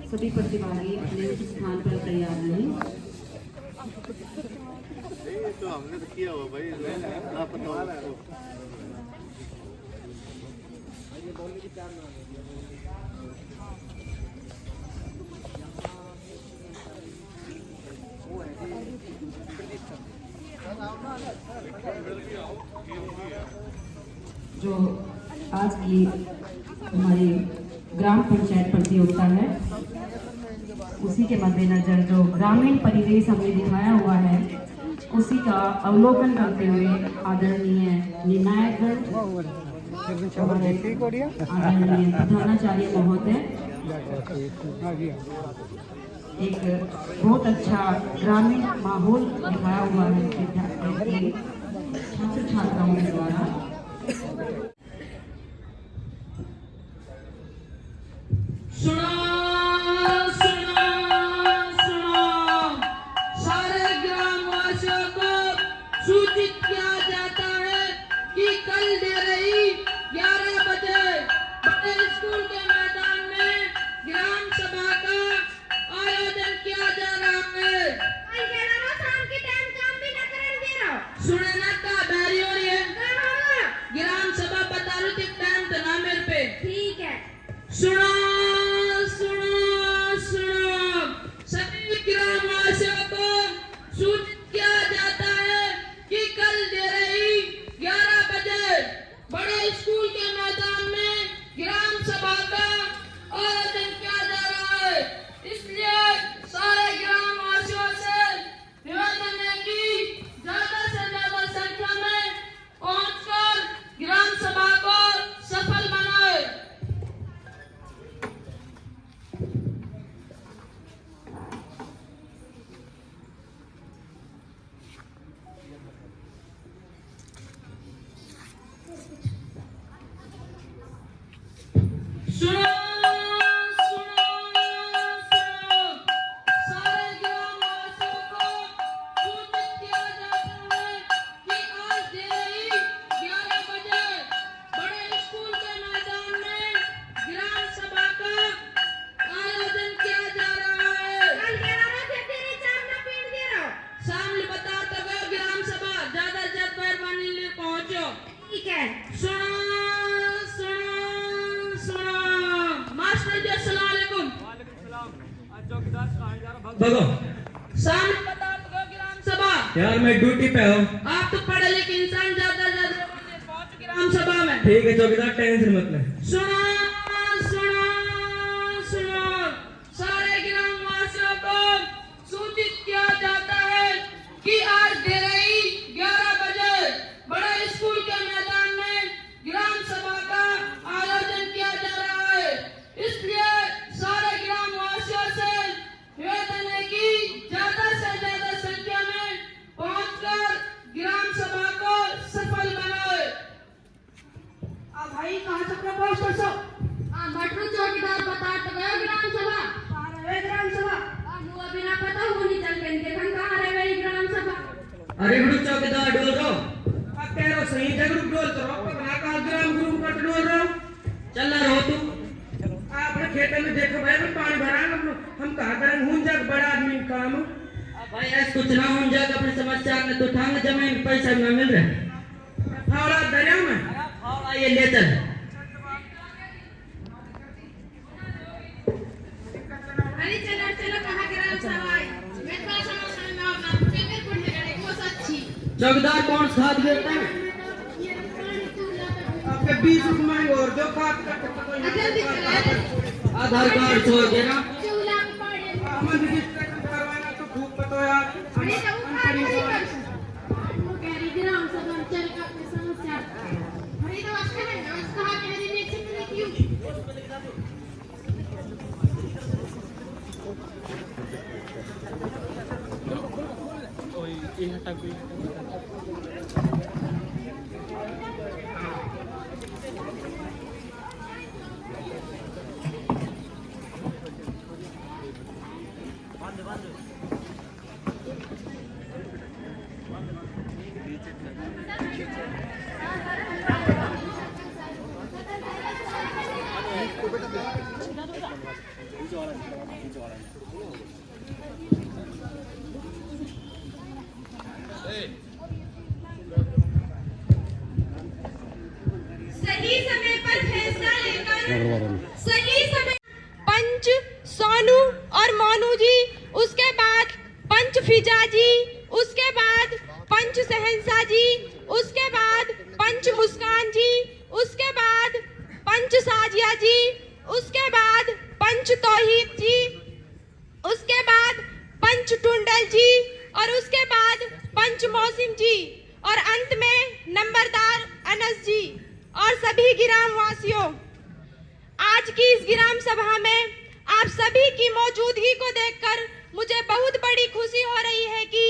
सभी प्रतिभागी अपने स्थान पर तैयार रहें। तो हमने तो किया हुआ भाई, पता जो आज की हमारी ग्राम पंचायत प्रतियोगिता है, उसी के मद्देनजर जो ग्रामीण परिवेश हमने दिखाया हुआ है, उसी का अवलोकन करते हुए आदरणीय निर्णायकगण, आदरणीय प्रधानाचार्य महोदय एक बहुत अच्छा ग्रामीण माहौल दिखाया हुआ है छात्र छात्राओं के द्वारा। सूचित किया जाता है कि कल दे रही 11 बजे बड़े स्कूल के मैदान में ग्राम सभा का आयोजन किया जा रहा है। शाम के टाइम काम भी न करने दे रहा। सुने ना का बैरी हो रही है। ग्राम सभा बता रही थी, टाइम तो ना मेरे पे। ठीक है। सुनो सुनो सुनो, सभी ग्रामवासियों को सूचित किया जाता है कि कल दे रही 11 बजे बड़े स्कूल के मैदान में ग्राम सभा का आयोजन किया जा रहा है। इसलिए सारे ग्रामवासियों से निवेदन है कि ज्यादा से ज्यादा संख्या में पहुंचकर ग्राम सभा को सफल बनाए। सुनो सुनो सुनो, सारे ग्रामवासियों को सूचित किया जाता है कि आज दे रही 11 बजे बड़े स्कूल के मैदान में ग्राम सभा का आयोजन किया जा रहा है। कल 11 बजे तेरी चार ना पीट दे रहा। सामने बता तब ग्राम सभा ज्यादा से ज्यादा मेहरबानी ले पहुंचो। ठीक है। सुनो मास्टर जी अस्सलाम वालेकुम। वालेकुम सलाम। आज चौकीदार कहां जा रहा? भगो सामने बता तो ग्राम सभा। यार मैं ड्यूटी पे हूँ। आप तो पढ़े लिखे इंसान, ज्यादा ज्यादा पहुंच ग्राम सभा में। ठीक है चौकीदार, टेंशन मत ले। सुनो सुनो सुनो, सारे ग्रामवासियों को सूचित किया जाता है कि आज दे रही 11 बजे बड़े स्कूल के मैदान में ग्राम सभा का आयोजन किया जा रहा है। इसलिए सारे ग्रामवासियों से निवेदन है कि ज्यादा से ज्यादा संख्या में पहुंचकर ग्राम सभा को सफल बनाए। भाई कहाँ से प्रपोज कर सो? मटरू चौकीदार बता तो गया ग्राम सभा। कहाँ रहे ग्राम सभा? मुझे बिना पता होनी चल के देखन कहाँ रहे गई ग्राम सभा। अरे गुरु चौकीदार डोल रहो। अब कह रहा सही जगह डोल तो रहो, बना का ग्राम गुरु का डोल रहो। चल रहो तू। आपने खेतों में देखो भाई मैं पानी भरा हम कहा करें हूं जग बड़ा आदमी काम। भाई ऐसा कुछ ना हो जाए, अपनी समस्या में तो ठान जमीन पैसा ना मिल रहा। फावड़ा दरिया में फावड़ा ये ले चल। अरे चलो चलो कहाँ ग्राम सभा है? मैं तो समस्या में और ना पेपर पढ़ने गए वो सच्ची। चौकीदार कौन खाद देता है? आपके 20 रुपए और दो खाद का आधार कार्ड छोड़ देना। अमन रजिस्ट्रेशन करवाना तो खूब पता यार। अरे तो वो खाद नहीं कर वो कह रही ग्राम सभा चल का समस्या। अरे तो अच्छा है ना, कहा के रिलेशन में क्यों? ओए ये हटा भी साजिया जी, उसके बाद पंच सहनसा जी, उसके बाद पंच मुस्कान जी, उसके बाद पंच साजिया जी, उसके बाद पंच तौहीद जी, उसके बाद पंच टुंडल जी, और उसके बाद पंच मौसिम जी, और अंत में नंबरदार अनस जी और सभी ग्राम वासियों। आज की इस ग्राम सभा में आप सभी की मौजूदगी को देखकर मुझे बहुत बड़ी खुशी हो रही है कि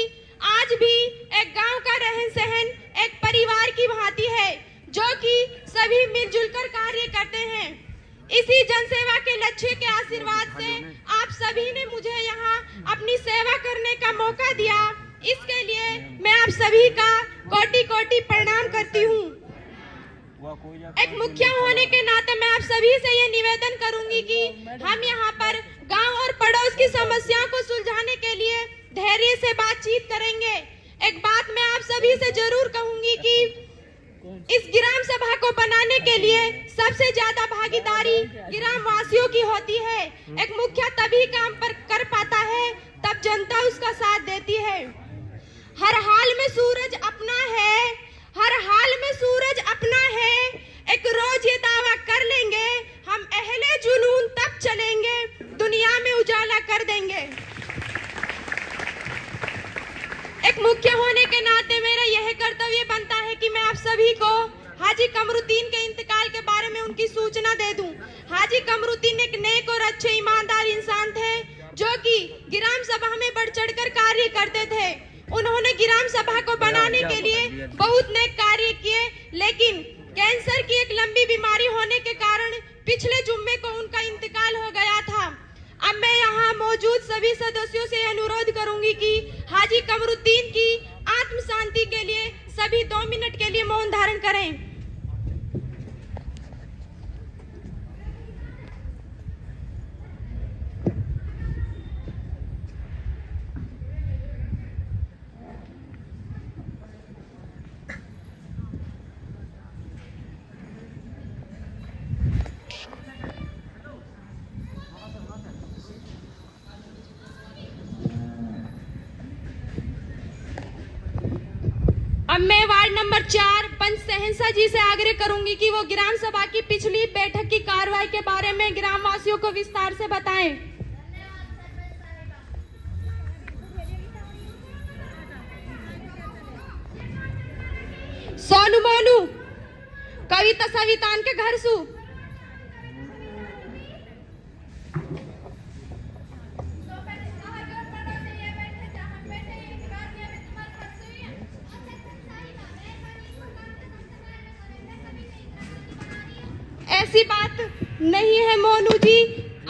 आज भी एक गांव का रहन सहन एक परिवार की भांति है, जो कि सभी मिलजुल कर कार्य करते हैं। इसी जनसेवा के लक्ष्य के आशीर्वाद से आप सभी ने मुझे यहाँ अपनी सेवा करने का मौका दिया। इसके लिए मैं आप सभी का कोटि कोटि प्रणाम करती हूँ। एक मुखिया होने के नाते मैं आप सभी से ये निवेदन करूंगी कि हम यहाँ पर गांव और पड़ोस की समस्याओं को सुलझाने के लिए धैर्य से बातचीत करेंगे। एक बात मैं आप सभी से जरूर कहूंगी कि इस ग्राम सभा को बनाने के लिए सबसे ज्यादा भागीदारी ग्राम वासियों की होती है। एक मुखिया तभी काम पर कर पाता है तब जनता उसका साथ देती है। हर हाल में सूरज अपना है, हर हाल में सूरज अपना है, एक रोज ये दावा कर लेंगे हम अहले जुनून तब चलेंगे, दुनिया में उजाला कर देंगे। एक मुखिया होने के नाते मेरा यह कर्तव्य बनता है कि मैं आप सभी को हाजी कमरुद्दीन के इंतकाल के बारे में उनकी सूचना दे दूं। हाजी कमरुद्दीन एक नेक और अच्छे ईमानदार इंसान थे, जो कि ग्राम सभा में बढ़ चढ़कर कार्य करते थे। उन्होंने ग्राम सभा को बनाने के लिए बहुत नेक कार्य किए, लेकिन कैंसर की एक लंबी बीमारी होने के कारण पिछले जुम्मे को उनका इंतकाल हो गया था। अब मैं यहाँ मौजूद सभी सदस्यों से अनुरोध करूंगी कि हाजी कमरुद्दीन की आत्म शांति के लिए सभी 2 मिनट के लिए मौन धारण करें। अब मैं वार्ड नंबर 4 पंच सहनसा जी से आग्रह करूंगी कि वो ग्राम सभा की पिछली बैठक की कार्रवाई के बारे में ग्राम वासियों को विस्तार से बताएं। सोनू मोनू कविता सवितान के घर सु ऐसी बात नहीं है मोनू जी।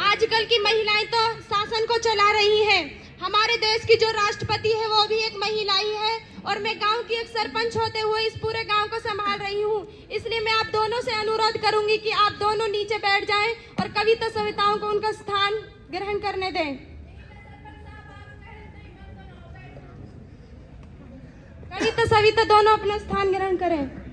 आजकल की महिलाएं तो शासन को चला रही हैं। हमारे देश की जो राष्ट्रपति है वो भी एक महिला ही है, और मैं गांव की एक सरपंच होते हुए इस पूरे गांव को संभाल रही हूं। इसलिए मैं आप दोनों से अनुरोध करूंगी कि आप दोनों नीचे बैठ जाएं और कविता सविताओं को उनका स्थान ग्रहण करने दें। कविता सविता दोनों अपना स्थान ग्रहण करें।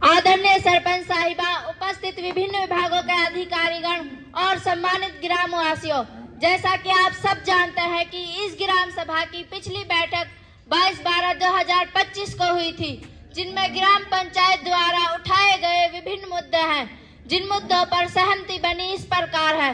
आदरणीय सरपंच साहिबा, उपस्थित विभिन्न विभागों के अधिकारीगण और सम्मानित ग्रामवासियों, जैसा कि आप सब जानते हैं कि इस ग्राम सभा की पिछली बैठक 22/12/2025 को हुई थी, जिनमें ग्राम पंचायत द्वारा उठाए गए विभिन्न मुद्दे हैं। जिन मुद्दों पर सहमति बनी इस प्रकार है: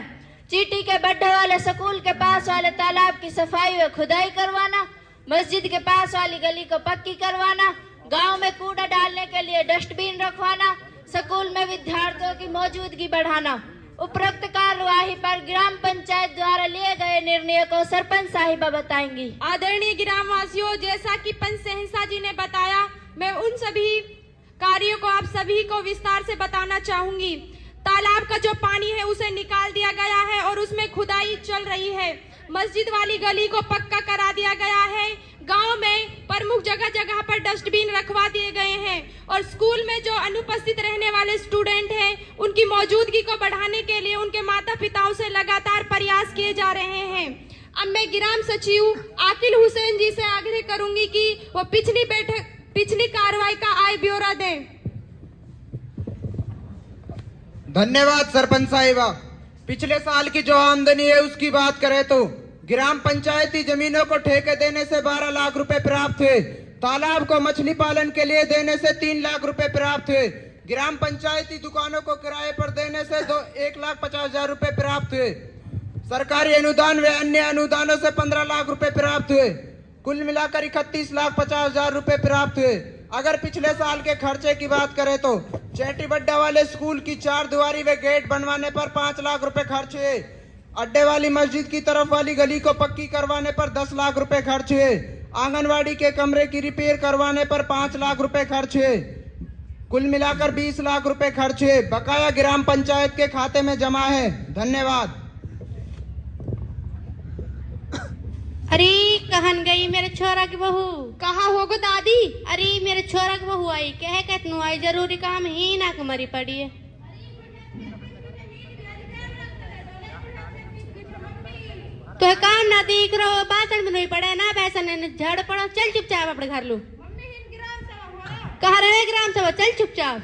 चीटी के बड्ढे वाले स्कूल के पास वाले तालाब की सफाई व खुदाई करवाना, मस्जिद के पास वाली गली को पक्की करवाना, गांव में कूड़ा डालने के लिए डस्टबिन रखवाना, स्कूल में विद्यार्थियों की मौजूदगी बढ़ाना। उपरोक्त कार्यवाही पर ग्राम पंचायत द्वारा लिए गए निर्णय को सरपंच साहिबा बताएंगी। आदरणीय ग्रामवासियों, जैसा कि पंच सहनसा जी ने बताया, मैं उन सभी कार्यों को आप सभी को विस्तार से बताना चाहूंगी। तालाब का जो पानी है उसे निकाल दिया गया है और उसमें खुदाई चल रही है। मस्जिद वाली गली को पक्का करा दिया गया है। गांव में प्रमुख जगह जगह पर डस्टबिन रखवा दिए गए हैं और स्कूल में जो अनुपस्थित रहने वाले स्टूडेंट हैं उनकी मौजूदगी को बढ़ाने के लिए उनके माता पिताओं से लगातार प्रयास किए जा रहे हैं। अब मैं ग्राम सचिव आकिल हुसैन जी से आग्रह करूंगी कि वो पिछली बैठक पिछली कार्रवाई का आय ब्यौरा दें। धन्यवाद सरपंच साहिबा। पिछले साल की जो आमदनी है उसकी बात करें तो ग्राम पंचायती जमीनों को ठेके देने से 12 लाख रुपए प्राप्त हुए, तालाब को मछली पालन के लिए देने से 3 लाख रुपए प्राप्त हुए, ग्राम पंचायती दुकानों को किराए पर देने से 1,50,000 रुपए प्राप्त हुए, सरकारी अनुदान व अन्य अनुदानों से 15 लाख रुपए प्राप्त हुए, कुल मिलाकर 31,50,000 रुपए प्राप्त हुए। अगर पिछले साल के खर्चे की बात करें तो चेटीबड्डा वाले स्कूल की 4 दीवारी व गेट बनवाने पर 5 लाख रुपए खर्च हुए, अड्डे वाली मस्जिद की तरफ वाली गली को पक्की करवाने पर 10 लाख रुपए खर्च हुए, आंगनवाड़ी के कमरे की रिपेयर करवाने पर 5 लाख रुपए खर्च हुए, कुल मिलाकर 20 लाख रुपए खर्च हुए। बकाया ग्राम पंचायत के खाते में जमा है। धन्यवाद। अरे कहन गई मेरे छोरा की बहू। कहाँ होगो दादी? अरे मेरे छोरा की बहू आई, कह कहतनु आई, जरूरी काम ही ना मरी पड़ी है। तो काम ना दिख रहो, बासन में नहीं पड़े ना, पैसा नहीं झड़ पड़ो, चल चुपचाप अपने घर लो। कहा रहे ग्राम सभा, चल चुपचाप।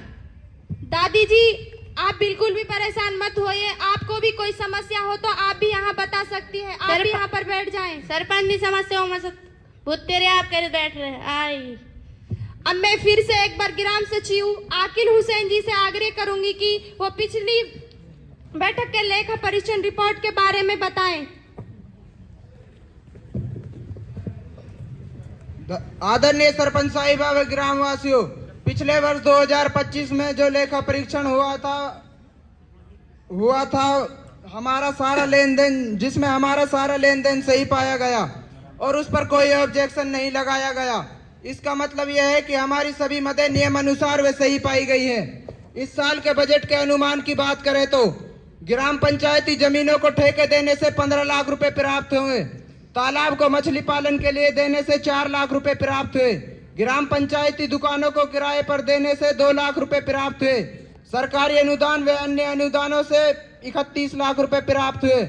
दादी जी आप बिल्कुल भी परेशान मत होइए, आपको भी कोई समस्या हो तो आप भी यहाँ बता सकती है, आप भी यहाँ पर बैठ जाएं। सरपंच की समस्याओं में भूत तेरे आप कैसे बैठ रहे आई। अब मैं फिर से एक बार ग्राम सचिव आकिल हुसैन जी से आग्रह करूंगी कि वो पिछली बैठक के लेखा परीक्षण रिपोर्ट के बारे में बताएं। आदरणीय सरपंच साहिबा व ग्रामवासियों, पिछले वर्ष 2025 में जो लेखा परीक्षण हुआ था हमारा सारा लेन देन, जिसमें हमारा सारा लेन देन सही पाया गया और उस पर कोई ऑब्जेक्शन नहीं लगाया गया। इसका मतलब यह है कि हमारी सभी मदें नियम अनुसार वे सही पाई गई है। इस साल के बजट के अनुमान की बात करें तो ग्राम पंचायती जमीनों को ठेके देने से 15 लाख रुपए प्राप्त हुए, तालाब को मछली पालन के लिए देने से 4 लाख रुपए प्राप्त हुए, ग्राम पंचायती दुकानों को किराए पर देने से 2 लाख रुपए प्राप्त हुए, सरकारी अनुदान व अन्य अनुदानों से 31 लाख रुपए प्राप्त हुए।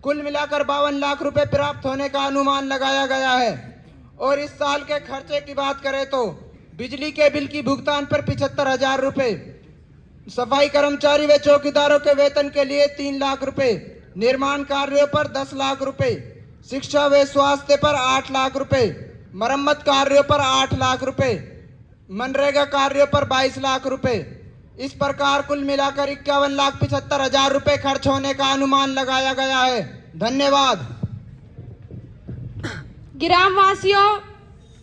कुल मिलाकर 52 लाख रुपए प्राप्त होने का अनुमान लगाया गया है। और इस साल के खर्चे की बात करें तो बिजली के बिल की भुगतान पर 75,000 रुपए, सफाई कर्मचारी व चौकीदारों के वेतन के लिए 3 लाख रुपए, निर्माण कार्यों पर 10 लाख रुपए, शिक्षा व स्वास्थ्य पर 8 लाख रुपए, मरम्मत कार्यों पर 8 लाख रुपए, मनरेगा कार्यों पर 22 लाख रुपए। इस प्रकार कुल मिलाकर 51,75,000 रुपए खर्च होने का अनुमान लगाया गया है। धन्यवाद। ग्रामवासियों,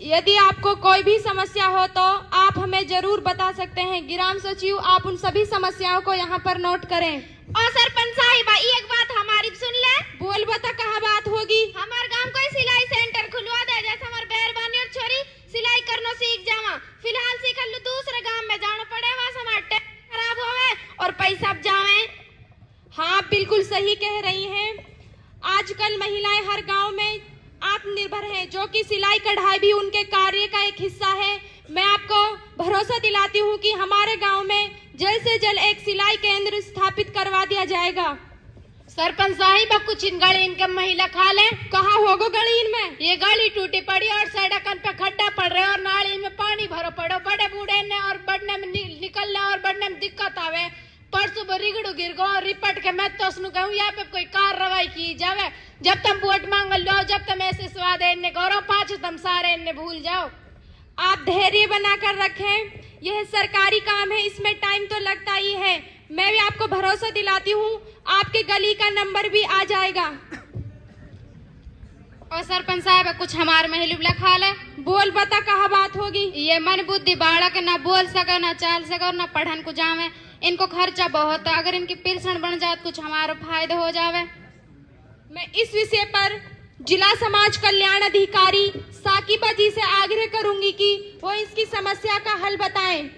यदि आपको कोई भी समस्या हो तो आप हमें जरूर बता सकते हैं। ग्राम सचिव आप उन सभी समस्याओं को यहाँ पर नोट करें। और सरपंच साहिबा एक बात हमारी सुन ले। बोल बता, कहाँ बात होगी? हमारे गांव कोई सिलाई सेंटर खुलवा दे, जैसे हमारे बेरबानी और छोरी सिलाई करना सीख जावा। फिलहाल सीख लो, दूसरे गांव में जाना पड़े, वहां से हमारा टेस्ट खराब होवे और पैसा जावे। हाँ बिल्कुल सही कह रही हैं। आजकल महिलाएं हर गांव में आत्मनिर्भर हैं, जो कि सिलाई कढ़ाई भी उनके कार्य का एक हिस्सा है। मैं आपको भरोसा दिलाती हूँ कि हमारे गांव में जल्द से जल्द एक सिलाई केंद्र स्थापित करवा दिया जाएगा। सरपंच साहिबा कुछ इन गली इनके महिला खा ले। कहाँ होगो गली इनमें? ये गली टूटी पड़ी और सड़कन पे खड्डा पड़ रहे और नाली में पानी भरो पड़ो, बड़े बूढ़े ने और बढ़ने में निकलने और बढ़ने में दिक्कत आवे। परसों रिगड़ू गिर गो रिपट के मैं तो उसनु कहूँ यहाँ पे कोई कार्रवाई की जावे। जब तुम वोट मांग लो, जब तुम ऐसे स्वाद है इन्हें गौरव पाँच तुम सारे इन्हें भूल जाओ। आप धैर्य बनाकर रखें, यह सरकारी काम है, इसमें टाइम तो लगता ही है। मैं भी आपको भरोसा दिलाती हूँ, आपके गली का नंबर भी आ जाएगा। और सरपंच साहब कुछ हमारे महिला खा ले। बोल बता, कहाँ बात होगी? ये मन बुद्धि बालक ना बोल सके, ना चाल सके और ना पढ़न को जावे। इनको खर्चा बहुत है, अगर इनकी पेंशन बन जाए तो कुछ हमारा फायदा हो जावे। मैं इस विषय पर जिला समाज कल्याण अधिकारी साकिबा जी से आग्रह करूंगी कि वो इसकी समस्या का हल बताएं।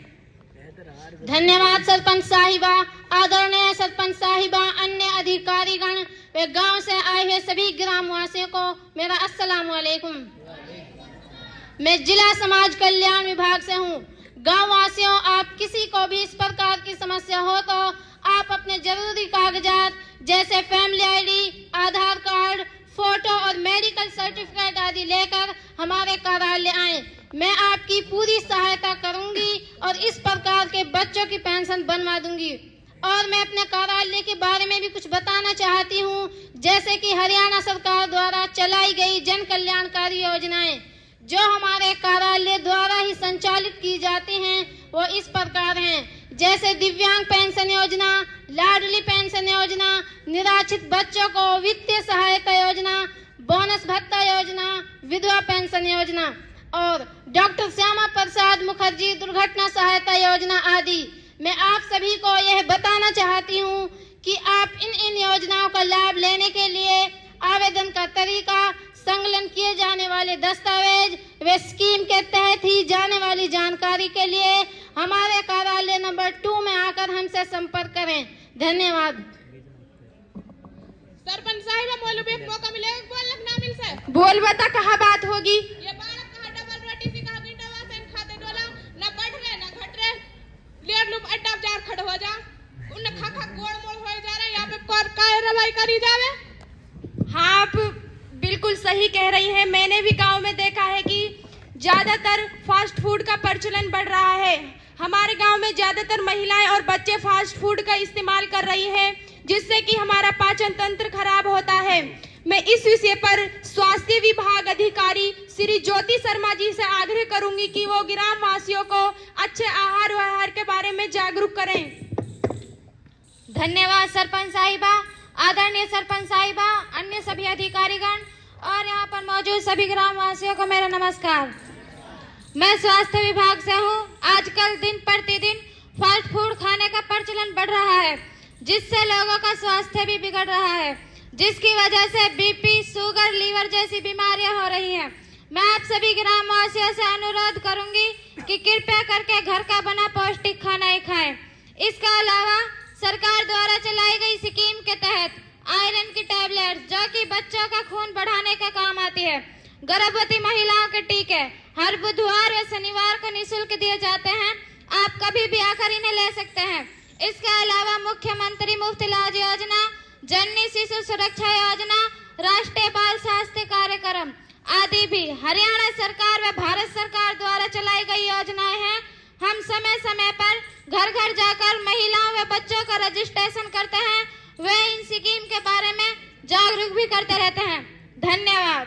धन्यवाद सरपंच साहिबा। आदरणीय सरपंच साहिबा, अन्य अधिकारीगण वे गांव से आए हुए सभी ग्रामवासियों को मेरा अस्सलाम वालेकुम। मैं जिला समाज कल्याण विभाग से हूँ। गांव वासियों, आप किसी को भी इस प्रकार की समस्या हो तो आप अपने जरूरी कागजात जैसे फैमिली आईडी, आधार कार्ड, फोटो और मेडिकल सर्टिफिकेट आदि लेकर हमारे कार्यालय आए। मैं आपकी आपकी पूरी सहायता करूंगी और इस प्रकार के बच्चों की पेंशन बनवा दूंगी। और मैं अपने कार्यालय के बारे में भी कुछ बताना चाहती हूँ, जैसे कि हरियाणा सरकार द्वारा चलाई गई जन कल्याणकारी योजनाएं जो हमारे कार्यालय द्वारा ही संचालित की जाती हैं वो इस प्रकार हैं, जैसे दिव्यांग पेंशन योजना, लाडली पेंशन योजना, निराश्रित बच्चों को वित्तीय सहायता योजना, बोनस भत्ता योजना, विधवा पेंशन योजना और डॉक्टर श्यामा प्रसाद मुखर्जी दुर्घटना सहायता योजना आदि। मैं आप सभी को यह बताना चाहती हूँ कि आप इन योजनाओं का लाभ लेने के लिए आवेदन का तरीका, संकलन किए जाने वाले दस्तावेज व स्कीम के तहत ही जाने वाली जानकारी के लिए हमारे कार्यालय नंबर 2 में आकर हमसे संपर्क करें। धन्यवाद। सरपंच साहिबा बोलो भी मौका मिलेगा बोलने ना मिल से बोल बता कहाँ बात होगी। ये बालक कहाँ डबल रोटी से कहाँ गिंडा वासन खाते डोला ना बढ़ रहे ना घट रहे लेर लूप अड्डा जार खड़ हो जा उन खा खा गोड़ मोड़ हो जा रहे यहाँ पे कर कार्रवाई करी जावे। हाँ आप बिल्कुल सही कह रही हैं। मैंने भी गांव में देखा है कि ज्यादातर फास्ट फूड का प्रचलन बढ़ रहा है। हमारे गांव में ज्यादातर महिलाएं और बच्चे फास्ट फूड का इस्तेमाल कर रही हैं, जिससे कि हमारा पाचन तंत्र खराब होता है। मैं इस विषय पर स्वास्थ्य विभाग अधिकारी श्री ज्योति शर्मा जी से आग्रह करूंगी कि वो ग्राम वासियों को अच्छे आहार व्यवहार के बारे में जागरूक करें। धन्यवाद सरपंच साहिबा, आदरणीय सरपंच साहिबा, अन्य सभी अधिकारीगण और यहाँ पर मौजूद सभी ग्रामवासियों को मेरा नमस्कार। मैं स्वास्थ्य विभाग से हूँ। आजकल दिन प्रतिदिन फास्ट फूड खाने का प्रचलन बढ़ रहा है, जिससे लोगों का स्वास्थ्य भी बिगड़ रहा है, जिसकी वजह से बीपी, शुगर, लीवर जैसी बीमारियां हो रही हैं। मैं आप सभी ग्रामवासियों से अनुरोध करूंगी कि कृपया करके घर का बना पौष्टिक खाना ही खाएं। इसके अलावा सरकार द्वारा चलाई गई स्कीम के तहत आयरन की टैबलेट जो कि बच्चों का खून बढ़ाने का काम आती है, गर्भवती महिलाओं के टीके हर बुधवार व शनिवार को निःशुल्क दिए जाते हैं। आप कभी भी आकर इन्हें ले सकते हैं। इसके अलावा मुख्यमंत्री मुफ्त इलाज योजना, जननी शिशु सुरक्षा योजना, राष्ट्रीय बाल स्वास्थ्य कार्यक्रम आदि भी हरियाणा सरकार व भारत सरकार द्वारा चलाई गई योजनाएं हैं। हम समय समय पर घर घर जाकर महिलाओं व बच्चों का रजिस्ट्रेशन करते हैं, वे इन स्कीम के बारे में जागरूक भी करते रहते हैं। धन्यवाद।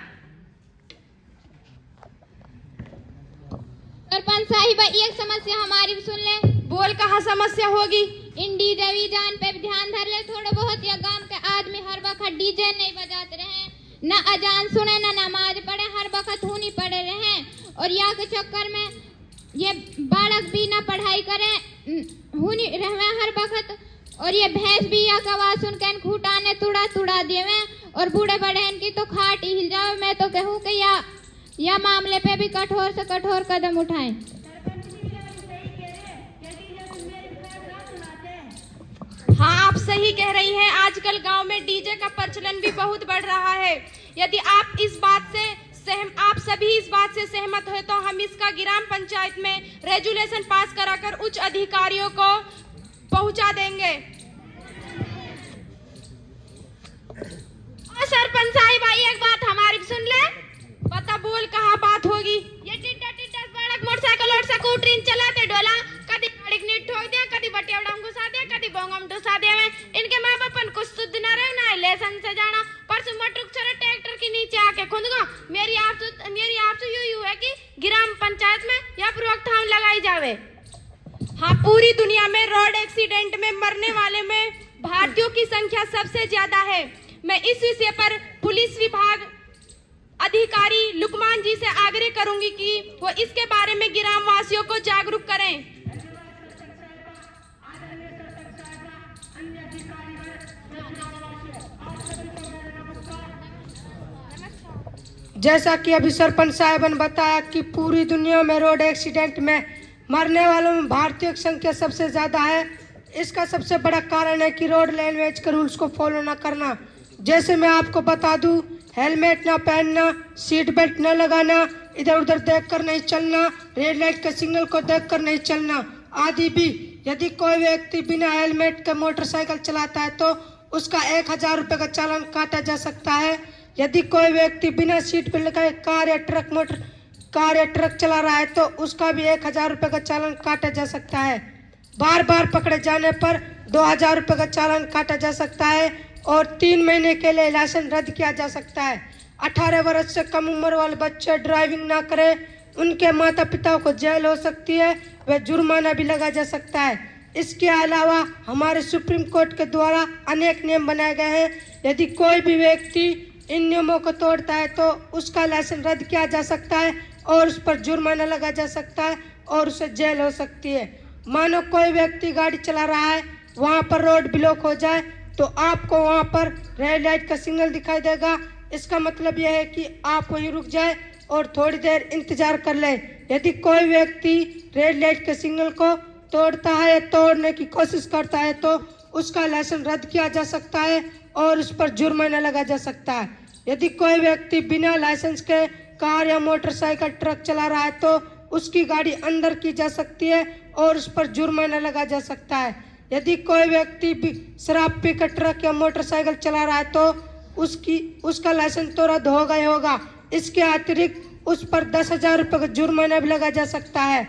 सरपंच साहिबा एक समस्या हमारी भी सुन ले। बोल कहाँ समस्या होगी। इन डीजे वीजान पे भी ध्यान धर ले थोड़ा बहुत। या गांव के आदमी हर वक्त डीजे नहीं बजाते रहे, न अजान सुने न नमाज पढ़े, हर वक्त हुनी पड़े रहे और या के चक्कर में ये बालक भी ना पढ़ाई करे, हुनी रहे हर वक्त। और ये भैंस भी या कवा सुन के खूटाने तुड़ा तुड़ा देवे और बूढ़े बड़े इनकी तो खाट ही हिल जावे। मैं तो कहूँ कि या मामले पे भी कठोर से कठोर कदम उठाएं। हाँ आप सही कह रही हैं। आजकल गांव में डीजे का प्रचलन भी बहुत बढ़ रहा है। यदि आप सभी इस बात से सहमत हो तो हम इसका ग्राम पंचायत में रेजुलेशन पास कराकर उच्च अधिकारियों को पहुंचा देंगे। और सरपंच साहिबा एक बात हमारी सुन ले। पता बोल कहाँ बात होगी। ये टिट्टा टिट्टा बालक मोटरसाइकिल और स्कूटर चलाते डोला, कभी गाड़ी नीट ठोक दिया, कभी बटियाड़ा में घुसा दिया, कभी बोंगम घुसा दिया। इनके माँ बाप कुछ शुद्ध न रहे ना लेसन से जाना। परसों मटरुक चले ट्रैक्टर के नीचे आके खुद गो। मेरी आपसे यू है कि ग्राम पंचायत में या रोकथाम लगाई जावे। हाँ पूरी दुनिया में रोड एक्सीडेंट में मरने वाले में भारतीयों की संख्या सबसे ज्यादा है। मैं इस विषय पर पुलिस विभाग अधिकारी लुकमान जी से आग्रह करूंगी कि वो इसके बारे में ग्राम वासियों को जागरूक करें। जैसा कि अभी सरपंच साहब ने बताया कि पूरी दुनिया में रोड एक्सीडेंट में मरने वालों में भारतीयों की संख्या सबसे ज़्यादा है। इसका सबसे बड़ा कारण है कि रोड लैंग्वेज के रूल्स को फॉलो ना करना। जैसे मैं आपको बता दूं, हेलमेट ना पहनना, सीट बेल्ट न लगाना, इधर उधर देखकर नहीं चलना, रेड लाइट के सिग्नल को देखकर नहीं चलना आदि भी। यदि कोई व्यक्ति बिना हेलमेट के मोटरसाइकिल चलाता है तो उसका 1000 रुपये का चालान काटा जा सकता है। यदि कोई व्यक्ति बिना सीट बेल्ट लगाए कार या ट्रक मोटर कार या ट्रक चला रहा है तो उसका भी 1000 रुपये का चालान काटा जा सकता है। बार बार पकड़े जाने पर 2000 रुपये का चालान काटा जा सकता है और 3 महीने के लिए लाइसेंस रद्द किया जा सकता है। 18 वर्ष से कम उम्र वाले बच्चे ड्राइविंग ना करें, उनके माता पिता को जेल हो सकती है व जुर्माना भी लगा जा सकता है। इसके अलावा हमारे सुप्रीम कोर्ट के द्वारा अनेक नियम बनाए गए हैं। यदि कोई भी व्यक्ति इन नियमों को तोड़ता है तो उसका लाइसेंस रद्द किया जा सकता है और उस पर जुर्माना लगा जा सकता है और उसे जेल हो सकती है। मानो कोई व्यक्ति गाड़ी चला रहा है, वहाँ पर रोड ब्लॉक हो जाए तो आपको वहाँ पर रेड लाइट का सिग्नल दिखाई देगा। इसका मतलब यह है कि आप वहीं रुक जाए और थोड़ी देर इंतजार कर ले। यदि कोई व्यक्ति रेड लाइट के सिग्नल को तोड़ता है या तोड़ने की कोशिश करता है तो उसका लाइसेंस रद्द किया जा सकता है और उस पर जुर्माना लगा जा सकता है। यदि कोई व्यक्ति बिना लाइसेंस के कार या मोटरसाइकिल ट्रक चला रहा है तो उसकी गाड़ी अंदर की जा सकती है और उस पर जुर्माना लगा जा सकता है। यदि कोई व्यक्ति शराब पीकर ट्रक या मोटरसाइकिल चला रहा है तो उसका लाइसेंस तो रद्द होगा ही होगा। इसके अतिरिक्त उस पर 10,000 रुपये का जुर्माना भी लगा जा सकता है।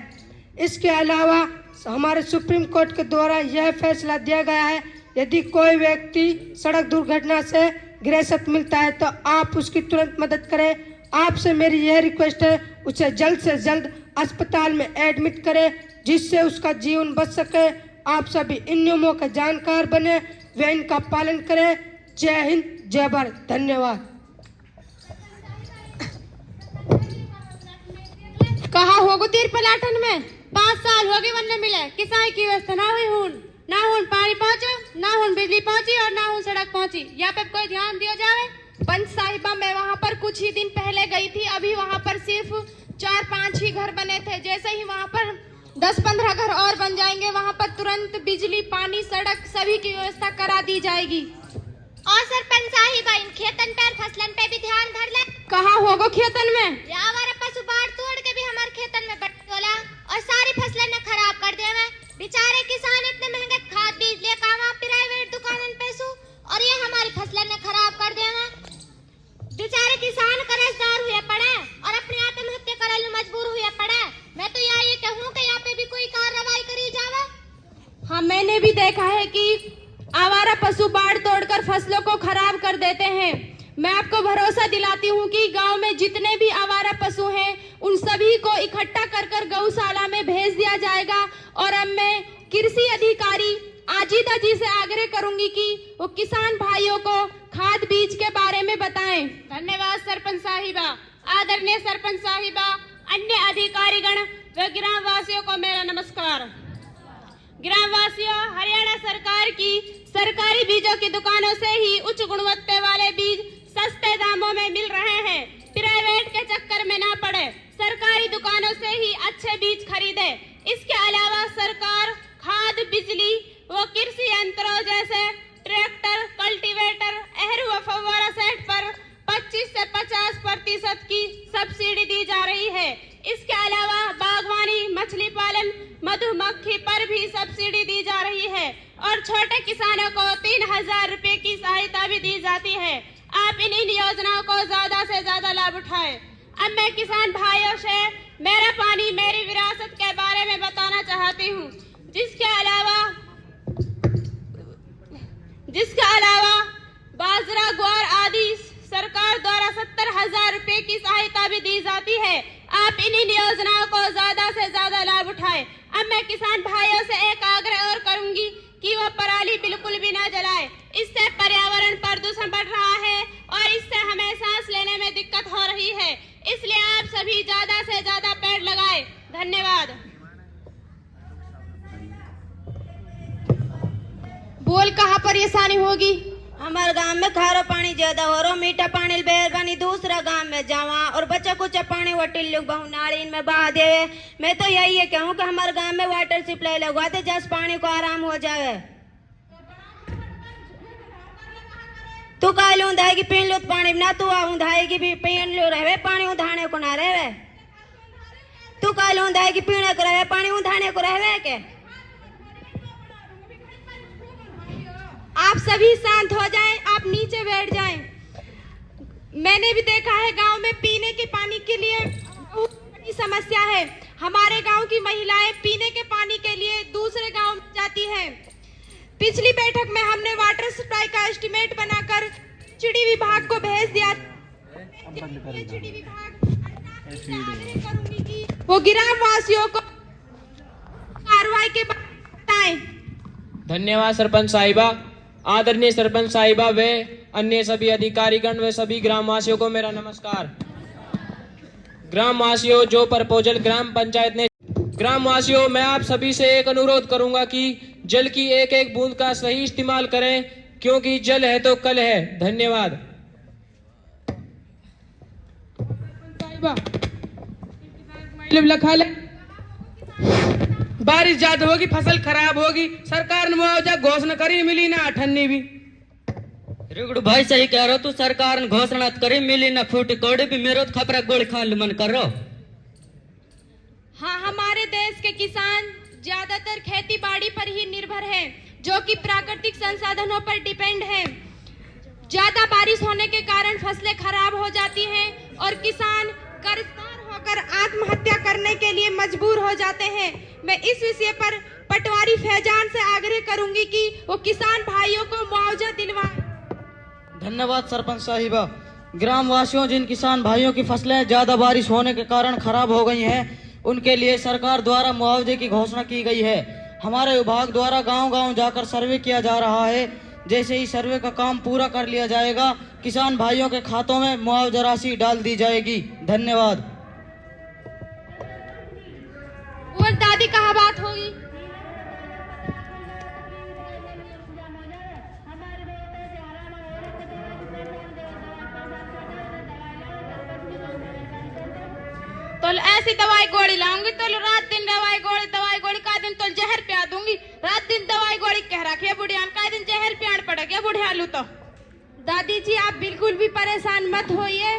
इसके अलावा हमारे सुप्रीम कोर्ट के द्वारा यह फैसला दिया गया है, यदि कोई व्यक्ति सड़क दुर्घटना से ग्रसित मिलता है तो आप उसकी तुरंत मदद करें। आपसे मेरी यह रिक्वेस्ट है, उसे जल्द से जल्द अस्पताल में एडमिट करें जिससे उसका जीवन बच सके। आप सभी इन नियमों का जानकार बने व इनका पालन करें। जय हिंद, जय भारत, धन्यवाद। कहा होगो तीर पलाटन में 5 साल हो गए वन्ने मिले किसाई की व्यवस्था ना हुई पानी पहुंचो, ना हुन बिजली पहुंची और ना हुन सड़क पहुंची। यहाँ पे कोई ध्यान दिया जाए। पंच साहिबा मैं वहाँ पर कुछ ही दिन पहले गई थी, अभी वहाँ पर सिर्फ 4-5 ही घर बने थे। जैसे ही वहाँ पर 10-15 घर और बन जाएंगे वहाँ पर तुरंत बिजली, पानी, सड़क सभी की व्यवस्था करा दी जाएगी। और सरपंच साहिबा इन खेतन पर फसलन पे भी ध्यान धर ले। कहाँ होगो खेतन में? हमारा पशु बाढ़ तोड़ के भी हमारे खेतन में बटोला और सारी फसलें ने खराब कर दिया। बेचारे किसान इतने महंगे खाद बीज ले कावा प्राइवेट दुकानन पैसू और ये हमारी फसलें ने खराब कर दिया। बेचारे किसान कर्जदार हुए पड़े और अपने आत्महत्या करने में मजबूर हुए पड़े। मैं तो यही कहूँ कि यहाँ पे भी कोई कार्रवाई करी जावे। हाँ, मैंने भी देखा है कि आवारा पशु बाढ़ तोड़कर फसलों को खराब कर देते हैं। मैं आपको भरोसा दिलाती हूँ कि गांव में जितने भी आवारा पशु हैं उन सभी को इकट्ठा कर गौशाला में भेज दिया जाएगा। और अब मैं कृषि अधिकारी आजिदा जी से आग्रह करूंगी कि वो किसान भाइयों को खाद बीज के बारे में बताएं। धन्यवाद सरपंच साहिबा। आदरणीय सरपंच साहिबा, अन्य अधिकारीगण व ग्राम वासियों को मेरा नमस्कार। ग्राम वासियों, हरियाणा सरकार की सरकारी बीजों की दुकानों से ही उच्च गुणवत्ता वाले बीज सस्ते दामों में मिल रहे हैं। प्राइवेट के चक्कर में ना पड़े, सरकारी दुकानों से ही अच्छे बीज खरीदे। इसके अलावा सरकार खाद, बिजली व कृषि यंत्रों जैसे ट्रैक्टर, कल्टीवेटर, एहरू व फव्वारा सेट पर 25 से 50% की सब्सिडी दी जा रही है। इसके अलावा बागवानी, मछली पालन, मधुमक्खी पर भी सब्सिडी दी जा रही है और छोटे किसानों को 3000 रुपए की सहायता भी दी जाती है। आप इन योजनाओं को ज्यादा से ज्यादा लाभ उठाएं। अब मैं किसान भाइयों से मेरा पानी मेरी विरासत के बारे में बताना चाहती हूँ, जिसके अलावा बाजरा, ग्वार आदि सरकार द्वारा 70,000 रुपए की सहायता भी दी जाती है। आप इन योजनाओं को ज्यादा से ज्यादा लाभ उठाएं। अब मैं किसान भाइयों से एक आग्रह और करूंगी कि वो पराली बिल्कुल भी ना जलाए। इससे पर्यावरण प्रदूषण बढ़ रहा है और इससे हमें सांस लेने में दिक्कत हो रही है। इसलिए आप सभी ज्यादा से ज्यादा पेड़ लगाएं। धन्यवाद। बोल, कहाँ परेशानी होगी? हमारे गांव में खारा पानी ज्यादा हो रहा, मीठा पानी बेरबानी दूसरा गांव में जावा और बच्चा कुछ पानी वटिल लोग बहु नाली में बहा दे। मैं तो यही कहूँ कि हमारे गांव में वाटर सप्लाई लगवा दे जस पानी को आराम हो जाए। तू काल ऊंधाएगी पीन लो पानी ना, तू ऊंधाएगी भी पीन लो रहे पानी उधाने को ना रहे। तू काल ऊंधाएगी पीने को रहे पानी उधाने को रहे के। आप सभी शांत हो जाएं, आप नीचे बैठ जाएं। मैंने भी देखा है गांव में पीने के पानी के लिए की समस्या है। हमारे गांव की महिलाएं पीने के पानी के लिए दूसरे गांव में जाती हैं। पिछली बैठक में हमने वाटर सप्लाई का एस्टीमेट बनाकर चिड़ी विभाग को भेज दिया। चिड़ी विभाग से आग्रह करूंगी कि वो ग्राम वासियों को कार्रवाई के बाद बताएं। धन्यवाद सरपंच साहिबा। आदरणीय सरपंच साहिबा व अन्य सभी अधिकारीगण व सभी ग्रामवासियों को मेरा नमस्कार। ग्रामवासियों, जो प्रपोजल ग्राम पंचायत ने, ग्रामवासियों मैं आप सभी से एक अनुरोध करूंगा कि जल की एक एक बूंद का सही इस्तेमाल करें, क्योंकि जल है तो कल है। धन्यवाद। बारिश ज्यादा होगी, फसल खराब होगी, सरकार ने मुआवजा घोषणा करी, मिली ना अठन्नी भी। रुगड़ भाई सही कह रहे हो तू। सरकार ने घोषणा करी, मिली ना फूटी कौड़ी भी। मेरो तो खपरा गोली खान मन कर रहा। हाँ, हमारे देश के किसान ज्यादातर खेती बाड़ी पर ही निर्भर हैं, जो कि प्राकृतिक संसाधनों पर डिपेंड हैं। ज्यादा बारिश होने के कारण फसलें खराब हो जाती हैं और किसान कर्जदार होकर आत्महत्या करने के लिए मजबूर हो जाते हैं। मैं इस विषय पर पटवारी फैजान से आग्रह करूंगी कि वो किसान भाइयों को मुआवजा दिलवाएं। धन्यवाद सरपंच साहिबा। ग्रामवासियों, जिन किसान भाइयों की फसलें ज्यादा बारिश होने के कारण खराब हो गई हैं, उनके लिए सरकार द्वारा मुआवजे की घोषणा की गई है। हमारे विभाग द्वारा गांव-गांव जाकर सर्वे किया जा रहा है। जैसे ही सर्वे का काम पूरा कर लिया जाएगा, किसान भाइयों के खातों में मुआवजा राशि डाल दी जाएगी। धन्यवाद। और दादी कहाँ बात होगी? तो ऐसी दवाई गोली लाऊंगी, तो रात दिन दवाई गोली का दिन तो जहर पिया दूंगी। रात दिन दवाई गोली कह रखी बुढ़िया, का दिन जहर पियान पड़ गया बुढ़िया लू। तो दादी जी, आप बिल्कुल भी परेशान मत होइए।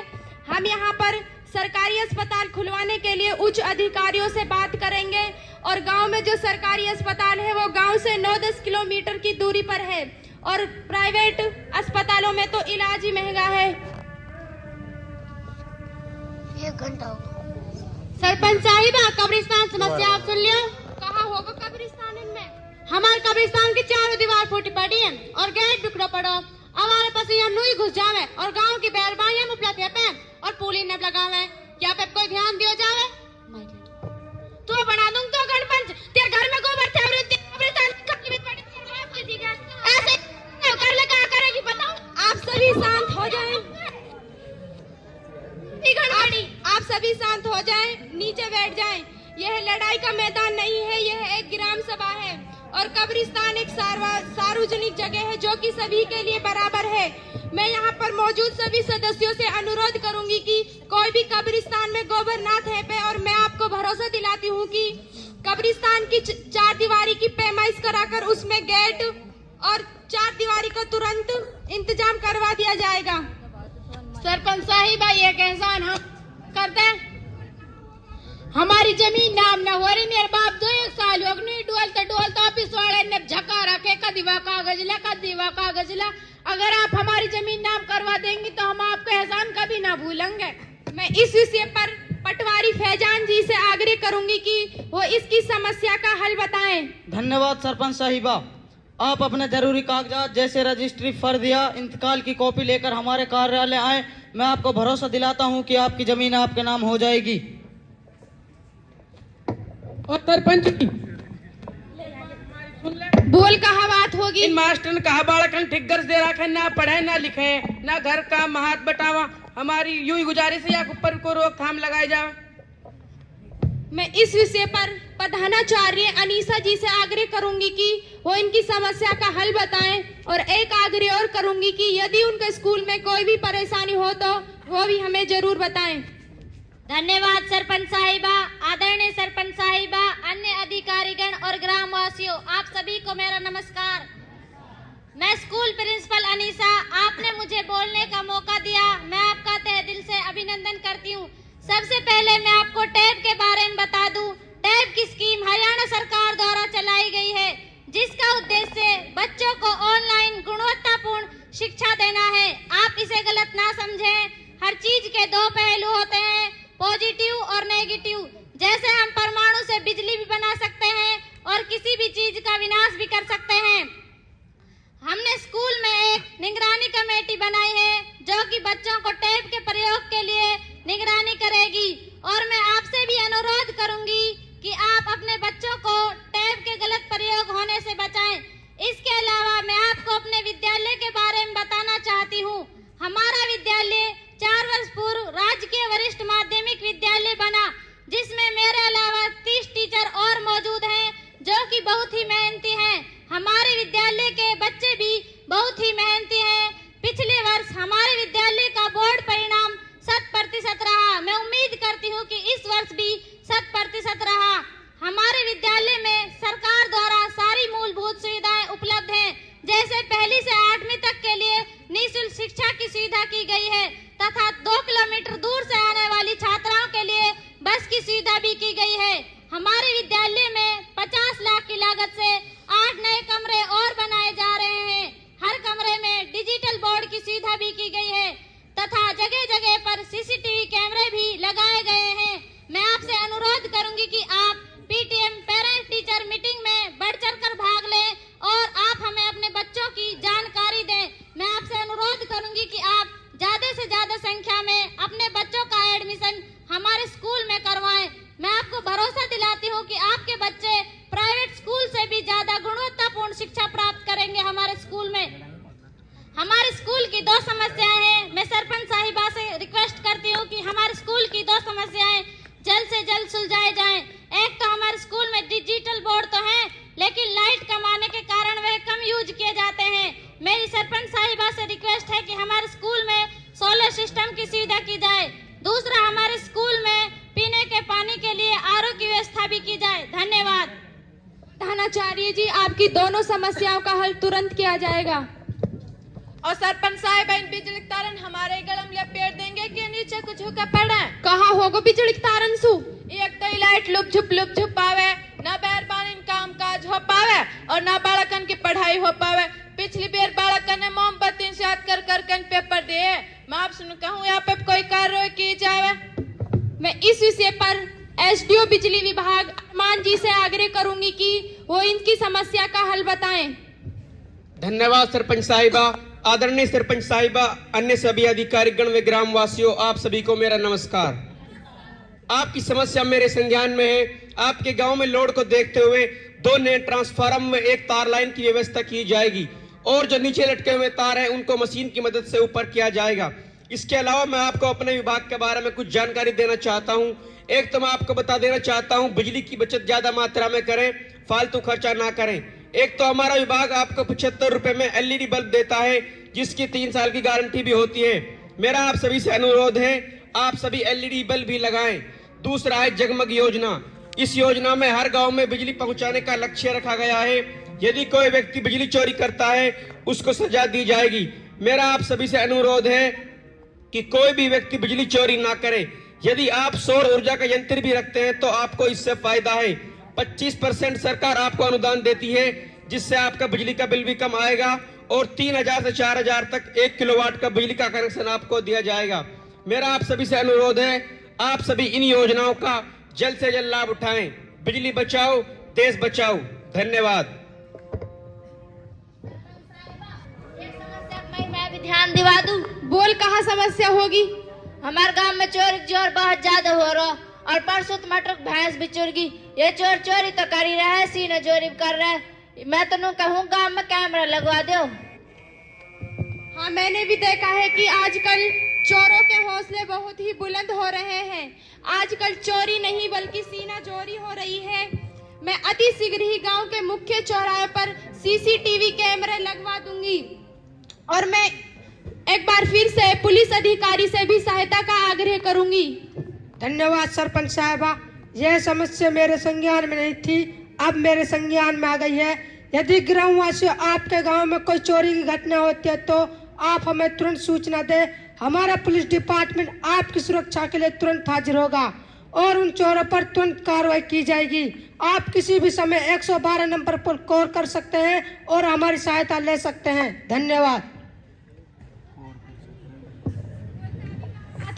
हम यहाँ पर सरकारी अस्पताल खुलवाने के लिए उच्च अधिकारियों से बात करेंगे और गांव में जो सरकारी अस्पताल है वो गांव से 9-10 किलोमीटर की दूरी पर है और प्राइवेट अस्पतालों में तो इलाज ही महंगा है। 1 घंटा सरपंच साहिबा, कब्रिस्तान समस्या आप सुन लियो। कहाँ होगा कब्रिस्तान इनमें? हमारे कब्रिस्तान की चारों दीवार फूटी पड़ी है और गेट बिखरा पड़ा। हमारे पास यहाँ नूई घुस जावे और गांव की बैरबाइयां मुपला थे पे और पुली न लगावे। क्या पे कोई ध्यान दिया जावे? तो बना दूं तो गणपंच तेरे घर में गोबर थे कब्रिस्तान कभी पड़ी ऐसे कर ले, क्या करेगी बताओ? आप सभी शांत हो जाएं। आप सभी शांत हो जाएं, नीचे बैठ जाएं। यह लड़ाई का मैदान नहीं है, यह एक ग्राम सभा है और कब्रिस्तान एक सार्वजनिक जगह है जो कि सभी के लिए बराबर है। मैं यहाँ पर मौजूद सभी सदस्यों से अनुरोध करूंगी कि कोई भी कब्रिस्तान में गोबर ना फेंके और मैं आपको भरोसा दिलाती हूँ कि कब्रिस्तान की 4 दीवारी की पैमाइश कराकर उसमें गेट और 4 दीवारी का तुरंत इंतजाम करवा दिया जाएगा। सरपंच साहिबा, ये एहसान हम करते हैं। हमारी जमीन नाम न हो रही। मेरे बाप 2 साल हो गए डोलता ऑफिस वाले ने झका रखे कदीवा कागज ला। अगर आप हमारी जमीन नाम करवा देंगी तो हम आपका एहसान कभी ना भूलेंगे। मैं इस विषय पर पटवारी फैजान जी से आग्रह करूंगी कि वो इसकी समस्या का हल बताएं। धन्यवाद सरपंच साहिबा। आप अपने जरूरी कागजात जैसे रजिस्ट्री, फर्द या इंतकाल की कॉपी लेकर हमारे कार्यालय आए। मैं आपको भरोसा दिलाता हूं कि आपकी जमीन आपके नाम हो जाएगी। और सरपंच बोल कहाँ बात होगी? इन मास्टर ने कहा बालकन ठिग्गर दे रखा, ना पढ़े ना लिखे ना घर का हाथ बटावा। हमारी यूं ही गुजारिश है, या ऊपर को रोकथाम लगाई जाए। मैं इस विषय पर प्रधानाचार्य अनीसा जी से आग्रह करूंगी कि वो इनकी समस्या का हल बताएं और एक आग्रह और करूंगी कि यदि उनके स्कूल में कोई भी परेशानी हो तो वो भी हमें जरूर बताएं। धन्यवाद सरपंच साहिबा। आदरणीय सरपंच साहिबा, अन्य अधिकारीगण और ग्रामवासियों, आप सभी को मेरा नमस्कार। मैं स्कूल प्रिंसिपल अनीसा, आपने मुझे बोलने का मौका दिया, मैं आपका तहे दिल से अभिनंदन करती हूँ। सबसे पहले मैं आपको टैब के बारे में बता दूं। टैब की स्कीम हरियाणा सरकार द्वारा चलाई गई है, जिसका उद्देश्य बच्चों को ऑनलाइन गुणवत्तापूर्ण शिक्षा देना है। आप इसे गलत ना समझें। हर चीज के 2 पहलू होते हैं, पॉजिटिव और नेगेटिव। बहुत ही मेहनती हैं। हमारे विद्यालय के बच्चे भी बहुत ही मेहनती हैं। पिछले वर्ष हमारे विद्यालय का बोर्ड परिणाम 100% रहा। मैं उम्मीद करती हूँ कि इस वर्ष भी 100% रहा। हमारे विद्यालय में सरकार द्वारा सारी मूलभूत सुविधाएं उपलब्ध हैं, जैसे पहली से 8वीं तक के लिए निःशुल्क शिक्षा की सुविधा की गई है तथा 2 किलोमीटर दूर से आने वाली छात्राओं के लिए बस की सुविधा भी की गई है। हमारे विद्यालय में 50 लाख की लागत से 8 नए कमरे और बनाए जा रहे हैं। हर कमरे में डिजिटल बोर्ड की सुविधा भी की गई है तथा जगह जगह पर सीसीटीवी कैमरे भी लगाए गए हैं। मैं आपसे अनुरोध करूंगी कि आप पीटीएम पेरेंट टीचर मीटिंग में बढ़ चढ़कर भाग लें और आप हमें अपने बच्चों की जानकारी दें। मैं आपसे अनुरोध करूंगी कि आप ज्यादा से ज्यादा संख्या में अपने बच्चों का एडमिशन हमारे स्कूल में करवाएं। मैं आपको भरोसा दिलाती हूं कि आपके बच्चे प्राइवेट स्कूल से भी ज्यादा गुणवत्तापूर्ण शिक्षा प्राप्त करेंगे हमारे स्कूल में। हमारे स्कूल की 2 समस्याएं हैं। मैं सरपंच साहिबा से रिक्वेस्ट करती हूं कि हमारे स्कूल की 2 समस्याएं जल्द से जल्द सुलझाए जाएं। एक तो हमारे स्कूल में डिजिटल बोर्ड तो है, लेकिन लाइट कम आने के कारण वह कम यूज किए जाते हैं। मेरी सरपंच साहिबा से रिक्वेस्ट है कि हमारे स्कूल में सोलर सिस्टम की सुविधा की जाए। दूसरा, हमारे स्कूल में पीने के पानी के लिए आरओ की व्यवस्था भी की जाए। धन्यवाद। प्रधानाचार्य जी, आपकी दोनों समस्याओं का हल तुरंत किया जाएगा। और सरपंच साहिब इन बिजली तारन हमारे गलम ले पेड़ देंगे कि नीचे कुछ होकर पड़े। कहाँ होगो बिजली तारन सु? एक तो लाइट लुप झुप आवे, ना मेहरबानी काम काज हो पावे और ना बालकन की पढ़ाई हो पावे। पिछली बार बालकन ने मोमबत्ती से याद कर पेपर दिए। मैं आपसे कहूँ यहाँ पे कोई कार्रवाई की जावे। मैं इस विषय पर एसडीओ बिजली विभाग अरमान जी से आग्रह करूंगी कि वो इनकी समस्या का हल बताएं। धन्यवाद सरपंच साहिबा। आदरणीय सरपंच साहिबा, अन्य सभी अधिकारीगण व ग्रामवासियों, आप सभी को मेरा नमस्कार। आपकी समस्या मेरे संज्ञान में है। आपके गांव में लोड को देखते हुए 2 नए ट्रांसफार्मर में एक तार लाइन की व्यवस्था की जाएगी और जो नीचे लटके हुए तार हैं उनको मशीन की मदद से ऊपर किया जाएगा। इसके अलावा मैं आपको अपने विभाग के बारे में कुछ जानकारी देना चाहता हूं। एक तो मैं आपको बता देना चाहता हूं, बिजली की बचत ज्यादा मात्रा में करें, फालतू खर्चा ना करें। एक तो हमारा विभाग आपको 75 रुपए में एलईडी बल्ब देता है, जिसकी 3 साल की गारंटी भी होती है। मेरा आप सभी से अनुरोध है, आप सभी एलईडी बल्ब भी लगाएं। दूसरा है जगमग योजना। इस योजना में हर गांव में बिजली पहुंचाने का लक्ष्य रखा गया है। यदि कोई व्यक्ति बिजली चोरी करता है उसको सजा दी जाएगी। मेरा आप सभी से अनुरोध है कि कोई भी व्यक्ति बिजली चोरी ना करे। यदि आप सौर ऊर्जा का यंत्र भी रखते हैं तो आपको इससे फायदा है। 25% सरकार आपको अनुदान देती है, जिससे आपका बिजली का बिल भी कम आएगा और 3000 से 4000 तक 1 किलोवाट का बिजली का कनेक्शन आपको दिया जाएगा। मेरा आप सभी से अनुरोध है, आप सभी इन योजनाओं का जल्द से जल्द लाभ उठाएं। बिजली बचाओ, देश बचाओ। धन्यवाद। मैं भी ध्यान दिवा दूं। बोल, कहाँ समस्या होगी? हमारे गांव में चोरी जोर बहुत ज्यादा हो रहा और परसों टमाटर भैंस भी चुर गई। ये चोर चोरी तो कर ही रहा है, सीने चोरी कर रहा है। मैं तो नू कहूँ गांव में कैमरा लगवा दो। हाँ, मैंने भी देखा है कि आजकल चोरों के हौसले बहुत ही बुलंद हो रहे हैं। आजकल चोरी नहीं बल्कि सीना चोरी हो रही है। मैं अति शीघ्र ही गांव के मुख्य चौराहे पर सीसीटीवी कैमरे लगवा दूंगी और मैं एक बार फिर से पुलिस अधिकारी से भी सहायता का आग्रह करूंगी। धन्यवाद सरपंच साहिबा। यह समस्या मेरे संज्ञान में नहीं थी, अब मेरे संज्ञान में आ गई है। यदि ग्रामवासियों आपके गांव में कोई चोरी की घटना होती है तो आप हमें तुरंत सूचना दें। हमारा पुलिस डिपार्टमेंट आपकी सुरक्षा के लिए तुरंत हाजिर होगा और उन चोरों पर तुरंत कार्रवाई की जाएगी। आप किसी भी समय 112 नंबर पर कॉल कर सकते हैं और हमारी सहायता ले सकते हैं। धन्यवाद।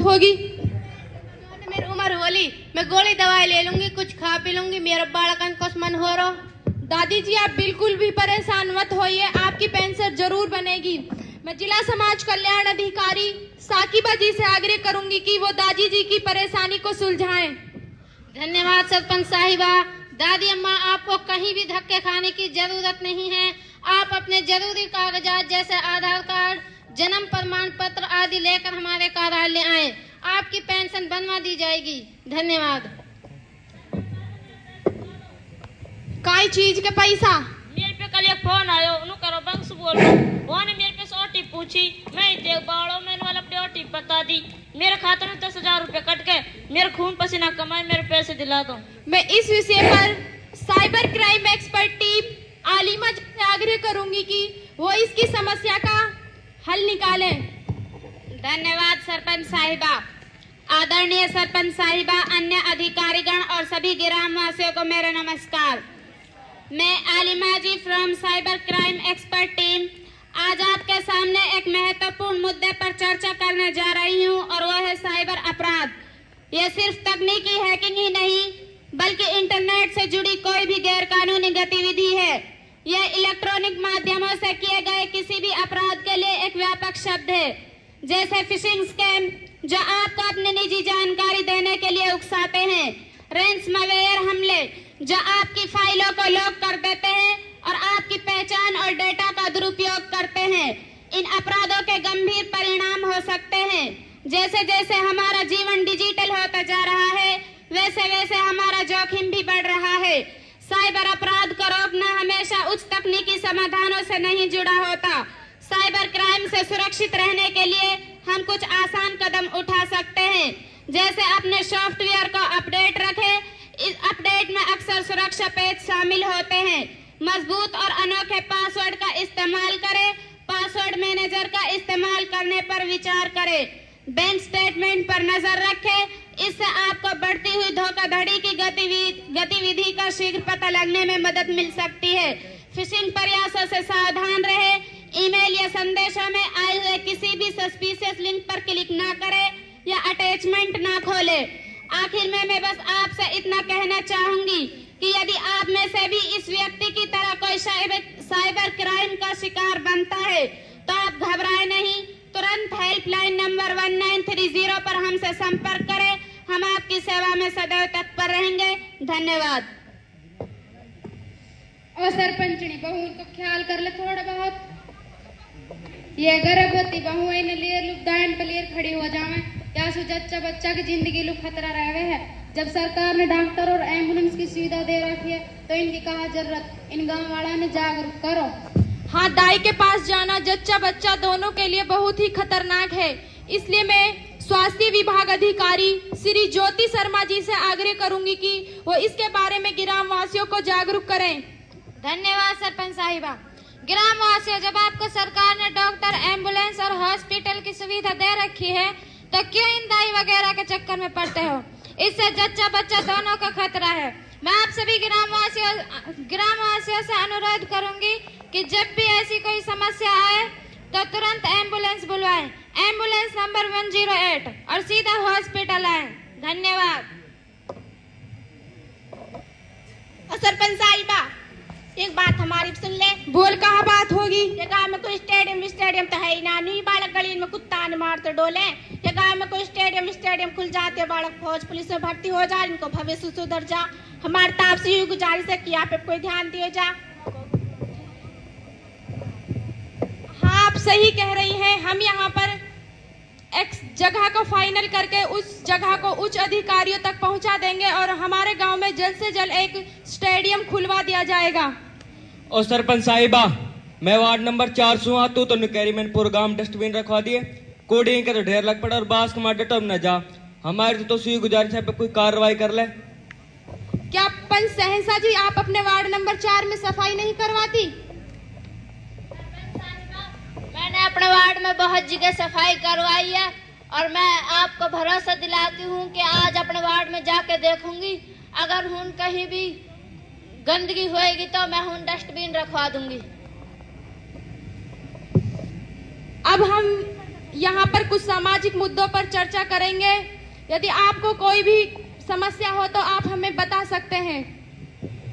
होगी मेरी उम्र होली, मैं गोली दवाई ले लूंगी, कुछ खा पी लूंगी। मेरा बालकन को मन हो रहा। दादी जी, आप बिल्कुल भी परेशान मत होइए, आपकी पेंशन जरूर बनेगी। मैं जिला समाज कल्याण अधिकारी साकिबा जी से आग्रह करूंगी कि वो दादी जी की परेशानी को सुलझाएं। धन्यवाद सरपंच साहिबा। दादी अम्मा, आपको कहीं भी धक्के खाने की जरूरत नहीं है। आप अपने जरूरी कागजात जैसे आधार कार्ड, जन्म प्रमाण पत्र आदि लेकर हमारे कार्यालय आए। आपकी पेंशन बनवा दी जाएगी। धन्यवाद। काई चीज के पैसा? मेरे पे कल एक फोन आयो, उन्होंने करो बैंक से बोल रहा वो ने मेरे पे से ओटीपी पूछी, मैं देख बाड़ो मैंने वाला अपने ओटीपी बता दी, मेरे खाते में 10,000 रुपए कट गए, मेरे खून पसीना कमाए, मेरे पैसे दिला दो। मैं इस विषय पर साइबर क्राइम एक्सपर्ट टीम आलिमा से आग्रह करूंगी कि वो इसकी समस्या का हल निकालें। धन्यवाद सरपंच साहिबा। आदरणीय सरपंच साहिबा, अन्य अधिकारीगण और सभी ग्राम वासियों को मेरा नमस्कार। मैं Alima ji from cyber crime expert team आज आपके सामने एक महत्वपूर्ण मुद्दे पर चर्चा करने जा रही हूं और वह है साइबर अपराध। यह सिर्फ तकनीकी हैकिंग ही नहीं बल्कि इंटरनेट से जुड़ी कोई भी गैरकानूनी गतिविधि है। यह इलेक्ट्रॉनिक माध्यमों से किए गए किसी भी अपराध के लिए एक व्यापक शब्द है, जैसे फिशिंग स्कैम जो आपको अपनी निजी जानकारी देने के लिए उकसाते हैं, रैंसमवेयर हमले जो आपकी फाइलों को लॉक कर देते हैं और आपकी पहचान और डेटा का दुरुपयोग करते हैं। इन अपराधों के गंभीर परिणाम हो सकते हैं। जैसे जैसे हमारा जीवन डिजिटल होता जा रहा है वैसे वैसे हमारा जोखिम भी बढ़ रहा है। साइबर अपराध को रोकना हमेशा उच्च तकनीकी समाधानों से नहीं जुड़ा होता। साइबर क्राइम से सुरक्षित रहने के लिए हम कुछ आसान कदम उठा सकते हैं, जैसे अपने सॉफ्टवेयर को अपडेट रखें। इस अपडेट में अक्सर सुरक्षा पेज शामिल होते हैं। मजबूत और अनोखे पासवर्ड का इस्तेमाल करें। पासवर्ड मैनेजर का इस्तेमाल करने पर विचार करें। बैंक स्टेटमेंट पर नजर रखें, इससे आपको बढ़ती हुई धोखाधड़ी की गतिविधि का शीघ्र पता लगने में मदद मिल सकती है। फिशिंग प्रयासों से सावधान रहे। ईमेल या संदेशों में आए हुए किसी भी सस्पिशियस लिंक पर क्लिक ना करें या अटैचमेंट ना खोलें। आखिर में मैं बस आपसे इतना कहना चाहूंगी कि यदि आप में से भी इस व्यक्ति की तरह कोई साइबर क्राइम का शिकार बनता है तो आप घबराएं नहीं, तुरंत हेल्पलाइन नंबर 1930 पर हमसे संपर्क करें। हम आपकी सेवा में सदैव तत्पर रहेंगे। धन्यवाद। और सरपंचनी बहू तो ख्याल कर ले थोड़ा बहुत। ये गर्भवती बहू इन्हें लिए लुपदान पे लिए खड़ी हो जावे, क्या सो जच्चा बच्चा की जिंदगी लुक खतरा रहे है। जब सरकार ने डॉक्टर और एम्बुलेंस की सुविधा दे रखी है तो इनकी कहा जरूरत, इन गाँव वाला ने जागरूक करो। हाँ, दाई के पास जाना जच्चा बच्चा दोनों के लिए बहुत ही खतरनाक है, इसलिए मैं स्वास्थ्य विभाग अधिकारी श्री ज्योति शर्मा जी से आग्रह करूंगी कि वो इसके बारे में ग्राम वासियों को जागरूक करें। धन्यवाद सरपंच साहिबा। ग्राम वासियों, जब आपको सरकार ने डॉक्टर, एम्बुलेंस और हॉस्पिटल की सुविधा दे रखी है तो क्यों इन दाई वगैरह के चक्कर में पड़ते हो? इससे जच्चा बच्चा दोनों का खतरा है। मैं आप सभी ग्राम वासियों से अनुरोध करूंगी कि जब भी ऐसी कोई समस्या आए तो तुरंत एम्बुलेंस बुलवाएं। एम्बुलेंस नंबर 108 और सीधा हॉस्पिटल आए। धन्यवाद। और सरपंच साहिबा, एक बात हमारी सुन ले। बोल, कहाँ बात होगी? ये गाँव में कोई स्टेडियम तो है ही ना, नहीं बालक गली में कुत्ता न मारते डोले। ये गाँव में कोई स्टेडियम खुल जाते, बालक फौज पुलिस में भर्ती हो जा, इनको भविष्य सुधर जा। हमारे ताप से यही गुजारिश है कि यहाँ पे कोई ध्यान दिया जा। हाँ, आप सही कह रही हैं। हम यहाँ पर एक जगह को फाइनल करके उस जगह को उच्च अधिकारियों तक पहुंचा देंगे और हमारे गांव में जल्द से जल्द एक स्टेडियम खुलवा दिया जाएगा। और सरपंच साहिबा, मैं वार्ड नंबर 4 से आतू तो निकरी मैंने पूरा गांव डस्टबिन रखवा दिए, कोडिंग का तो ढेर लग पड़ा और बास कमा डटम न जा। हमारे तो सुई गुजारिश है पे कोई कार्रवाई कर ले। क्या पंच सहनसा जी, आप अपने वार्ड नंबर 4 में सफाई नहीं करवाती? मैंने अपने वार्ड में बहुत जगह सफाई करवाई है और मैं आपको भरोसा दिलाती हूँ कि आज अपने वार्ड में जाके देखूंगी। अगर हूं कहीं भी गंदगी होएगी तो मैं हूं डस्टबिन रखवा दूंगी। अब हम यहाँ पर कुछ सामाजिक मुद्दों पर चर्चा करेंगे। यदि आपको कोई भी समस्या हो तो आप हमें बता सकते हैं।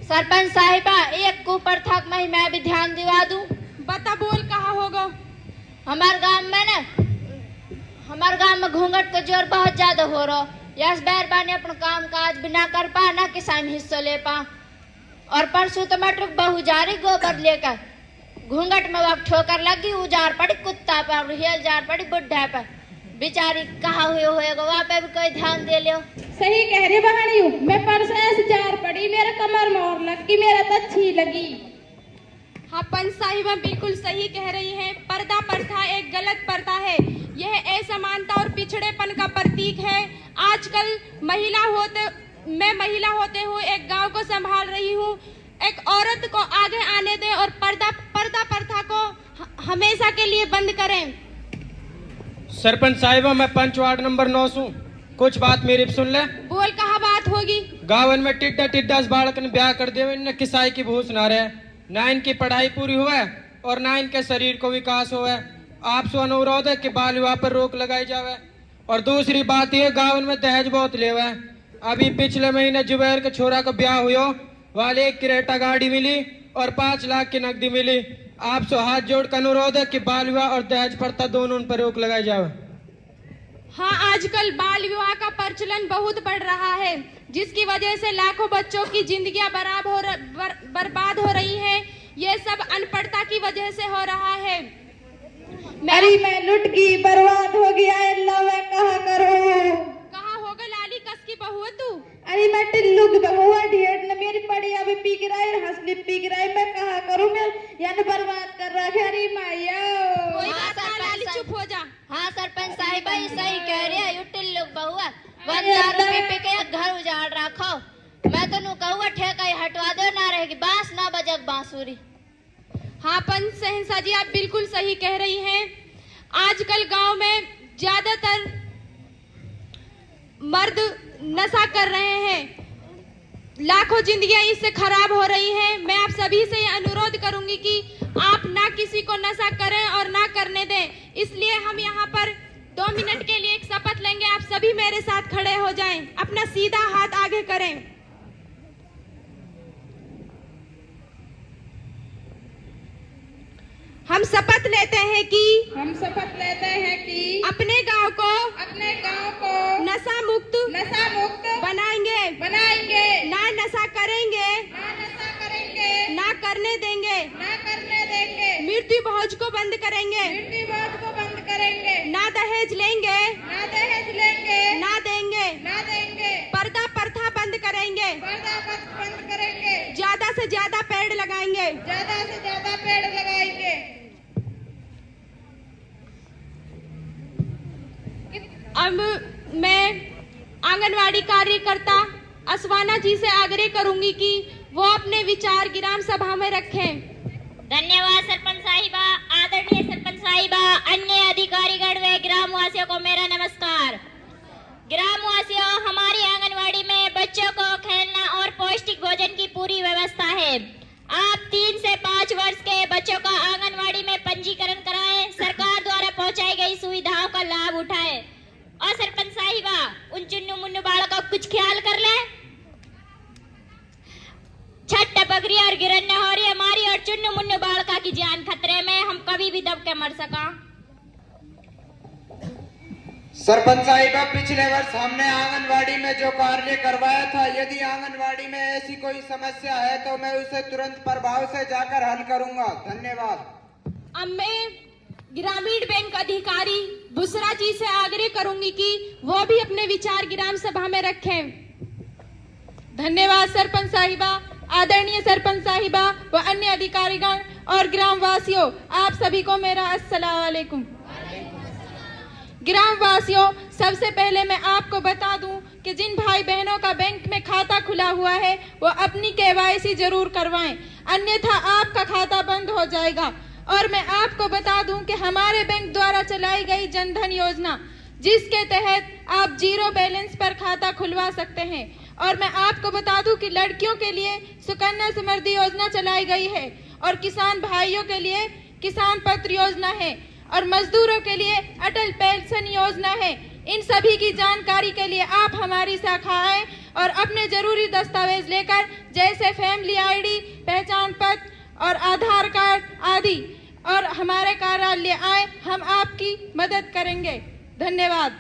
सरपंच साहिबा, एक कुप्रथा में मैं भी ध्यान दिवा दूं। बता, बोल, कहाँ होगा? हमारे गांव में घूंघट का जोर बहुत ज्यादा हो रहा। यस बैरबानी अपना काम काज बिना कर पा, ना किसान में हिस्सा ले पा। और परसों तो मटर बहु जा रही गोबर लेकर, घूंघट में वक्त ठोकर लगी, उजार पड़ी कुत्ता पर, हिल जार पड़ी बुढ़ा पर। बेचारी कहा होएगा वहाँ पे भी कोई ध्यान दे लियो। सही कह रही बहनी हूँ, मैं परसों ऐसे जार पड़ी, मेरे कमर में और लग की, मेरा तो अच्छी लगी। हाँ पंच साहिबा बिल्कुल सही कह रही हैं। पर्दा प्रथा एक गलत प्रथा है। यह असमानता और पिछड़ेपन का प्रतीक है। आजकल मैं महिला होते हुए एक गांव को संभाल रही हूँ। एक औरत को आगे आने दें और पर्दा प्रथा को हमेशा के लिए बंद करें। सरपंच साहिबा, मैं पंच वार्ड नंबर 9 हूँ। कुछ बात मेरी भी सुन ले। बोल, कहाँ बात होगी? गावन में टिड्डा बालक ने ब्याह कर दिया, इनने किसाई की भूस ना रहे, ना इनकी पढ़ाई पूरी हुआ और ना इनके शरीर को विकास हुआ। आपसे अनुरोध है कि बाल विवाह पर रोक लगाई जावे। और दूसरी बात ये, गावन में दहेज बहुत लेवा है। अभी पिछले महीने जुबैर के छोरा का ब्याह हुआ, वाले एक क्रेटा गाड़ी मिली और 5 लाख की नकदी मिली। आपसे हाथ जोड़ कर अनुरोध है कि बाल विवाह और दहेज प्रथा दोनों पर रोक लगाई जावे। हाँ, आजकल बाल विवाह का प्रचलन बहुत बढ़ रहा है, जिसकी वजह से लाखों बच्चों की जिंदगियां बर्बाद हो रही हैं। ये सब अनपढ़ता की वजह से हो रहा है। अरे मैं लुट गई, बर्बाद हो गया, अल्लाह मैं कहा करूं? कहाँ होगा लाली कस की बहू है तू? अरे मैं टिल्लू की बहू है, ढेर ने मेरी पड़ी अभी पीक रहा है, हंसली पीक रहा है, मैं कहा करूं? मैं यानी बर्बाद कर रहा है। अरे माया कोई बात ना लाली, चुप हो जा। हाँ सरपंच साहिबा ये सही कह रही है, युटिल लोग बहुआ 1 दारू पी के घर उजाड़ रखो। मैं तो नू कहूँ ठेका हटवा दो, ना रहेगी बांस ना बजक बांसुरी। हाँ पंच सहनसा जी, आप बिल्कुल सही कह रही हैं। आजकल गांव में ज्यादातर मर्द नशा कर रहे हैं, लाखों जिंदगियां इससे खराब हो रही हैं। मैं आप सभी से ये अनुरोध करूंगी कि आप ना किसी को नशा करें और ना करने दें। इसलिए हम यहाँ पर 2 मिनट के लिए एक शपथ लेंगे। आप सभी मेरे साथ खड़े हो जाएं, अपना सीधा हाथ आगे करें। हम शपथ लेते हैं कि अपने गांव को नशा मुक्त बनाएंगे, ना नशा करेंगे, ना करने देंगे, मृत्यु भोज को बंद करेंगे, ना दहेज लेंगे, ना देंगे, पर्दा प्रथा बंद करेंगे, ज्यादा से ज्यादा पेड़ लगाएंगे। अब मैं आंगनवाड़ी कार्यकर्ता असवाना जी से आग्रह करूंगी कि वो अपने विचार ग्राम सभा में रखें। धन्यवाद सरपंच साहिबा। आदरणीय सरपंच साहिबा, अन्य अधिकारीगण व ग्रामवासियों को मेरा नमस्कार। ग्रामवासियों, हमारी आंगनवाड़ी में बच्चों को खेलना और पौष्टिक भोजन की पूरी व्यवस्था है। आप 3 से 5 वर्ष के बच्चों का आंगनवाड़ी में पंजीकरण कराएं, सरकार द्वारा पहुंचाई गई सुविधाओं का लाभ उठाएं। और सरपंच साहिबा, उन चुन्नू मुन्नू बालकों का कुछ ख्याल कर ले। छठ टपक रही और गिरन न हो रही हमारी और चुन्नू मुन्नू बालका की जान खतरे में, हम कभी भी दब के मर सका। सरपंच साहिबा, पिछले वर्ष हमने आंगनवाड़ी में जो कार्य करवाया था, यदि आंगनवाड़ी में ऐसी कोई समस्या है तो मैं उसे तुरंत प्रभाव से जाकर हल करूंगा। धन्यवाद। अब मैं ग्रामीण बैंक अधिकारी बुसरा जी से आग्रह करूंगी कि वो भी अपने विचार ग्राम सभा में रखें। धन्यवाद सरपंच साहिबा। आदरणीय सरपंच साहिबा व अन्य अधिकारीगण और ग्रामवासियों, आप सभी को मेरा अस्सलाम वालेकुम। ग्रामवासियों, सबसे पहले मैं आपको बता दूं कि जिन भाई बहनों का बैंक में खाता खुला हुआ है वो अपनी KYC जरूर करवाएं, अन्यथा आपका खाता बंद हो जाएगा। और मैं आपको बता दूं कि हमारे बैंक द्वारा चलाई गई जनधन योजना, जिसके तहत आप 0 बैलेंस पर खाता खुलवा सकते हैं। और मैं आपको बता दूं कि लड़कियों के लिए सुकन्या समृद्धि योजना चलाई गई है और किसान भाइयों के लिए किसान पत्र योजना है और मजदूरों के लिए अटल पेंशन योजना है। इन सभी की जानकारी के लिए आप हमारी शाखा आए और अपने जरूरी दस्तावेज लेकर, जैसे फैमिली ID, पहचान पत्र और आधार कार्ड आदि, और हमारे कार्यालय आए, हम आपकी मदद करेंगे। धन्यवाद।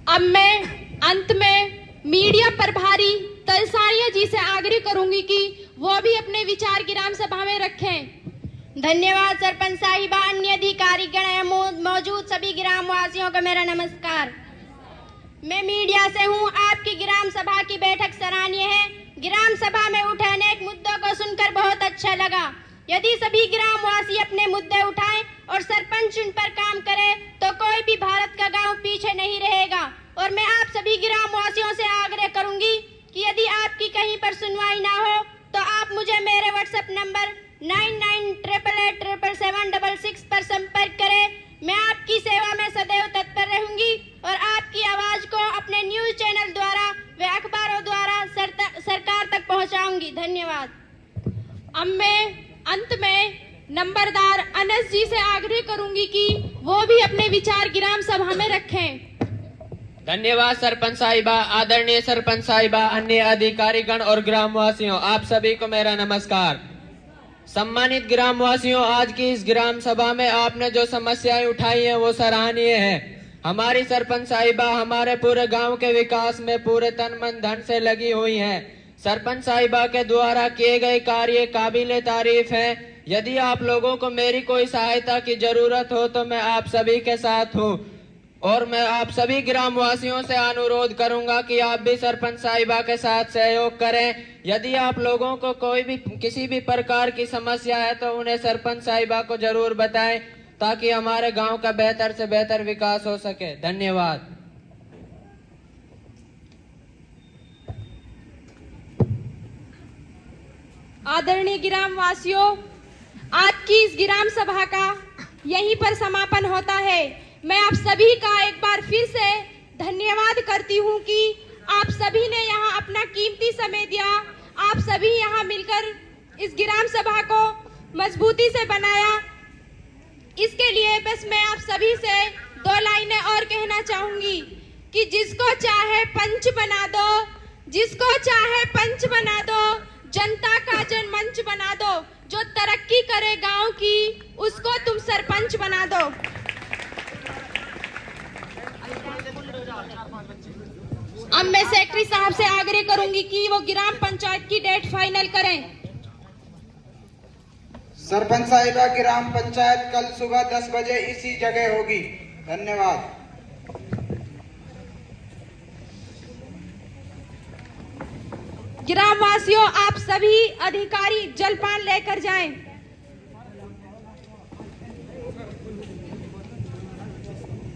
अब मैं अंत में मीडिया प्रभारी तलसारिया जी से आग्रह करूंगी कि वो भी अपने विचार ग्राम सभा में रखें। धन्यवाद सरपंच साहिबा, अन्य अधिकारीगण एवं मौजूद सभी ग्राम वासियों को मेरा नमस्कार। मैं मीडिया से हूं। आपकी ग्राम सभा की बैठक सराहनीय है। ग्राम सभा में उठे अनेक मुद्दों को सुनकर बहुत अच्छा लगा। यदि सभी ग्रामवासी अपने मुद्दे उठाएं और सरपंच उन पर काम करे तो कोई भी भारत का गांव पीछे नहीं रहेगा। और मैं आप सभी ग्रामवासियों से आग्रह करूंगी कि यदि आपकी कहीं पर सुनवाई ना हो तो आप मुझे मेरे व्हाट्सएप नंबर 9988887766 पर संपर्क करें। मैं आपकी सेवा में सदैव तत्पर रहूंगी और आपकी आवाज को अपने न्यूज चैनल द्वारा व अखबारों द्वारा सरकार तक पहुंचाऊंगी। धन्यवाद। अब मैं अंत में नंबरदार अनस जी से आग्रह करूंगी कि वो भी अपने विचार ग्राम सभा में रखें। धन्यवाद सरपंच साहिबा, आदरणीय सरपंच साहिबा, अन्य अधिकारीगण और ग्रामवासियों, आप सभी को मेरा नमस्कार। सम्मानित ग्रामवासियों, आज की इस ग्राम सभा में आपने जो समस्याएं उठाई हैं वो सराहनीय है। हमारी सरपंच साहिबा हमारे पूरे गांव के विकास में पूरे तन मन धन से लगी हुई हैं। सरपंच साहिबा के द्वारा किए गए कार्य काबिले तारीफ हैं। यदि आप लोगों को मेरी कोई सहायता की जरूरत हो तो मैं आप सभी के साथ हूं और मैं आप सभी ग्रामवासियों से अनुरोध करूंगा कि आप भी सरपंच साहिबा के साथ सहयोग करें। यदि आप लोगों को कोई भी किसी भी प्रकार की समस्या है तो उन्हें सरपंच साहिबा को जरूर बताएं ताकि हमारे गांव का बेहतर से बेहतर विकास हो सके। धन्यवाद। आदरणीय ग्रामवासियों, आज की इस ग्राम सभा का यहीं पर समापन होता है। मैं आप सभी का एक बार फिर से धन्यवाद करती हूं कि आप सभी ने यहाँ अपना कीमती समय दिया। आप सभी यहाँ मिलकर इस ग्राम सभा को मजबूती से बनाया। इसके लिए बस मैं आप सभी से 2 लाइनें और कहना चाहूंगी कि जिसको चाहे पंच बना दो, जिसको चाहे पंच बना दो, जनता का जनमंच बना दो, जो तरक्की करे गांव की उसको तुम सरपंच बना दो। अब मैं सेक्रेटरी साहब से आग्रह करूंगी कि वो ग्राम पंचायत की डेट फाइनल करें। सरपंच साहिबा ग्राम पंचायत कल सुबह 10 बजे इसी जगह होगी। धन्यवाद। ग्रामवासियों, आप सभी अधिकारी जलपान लेकर जाएं।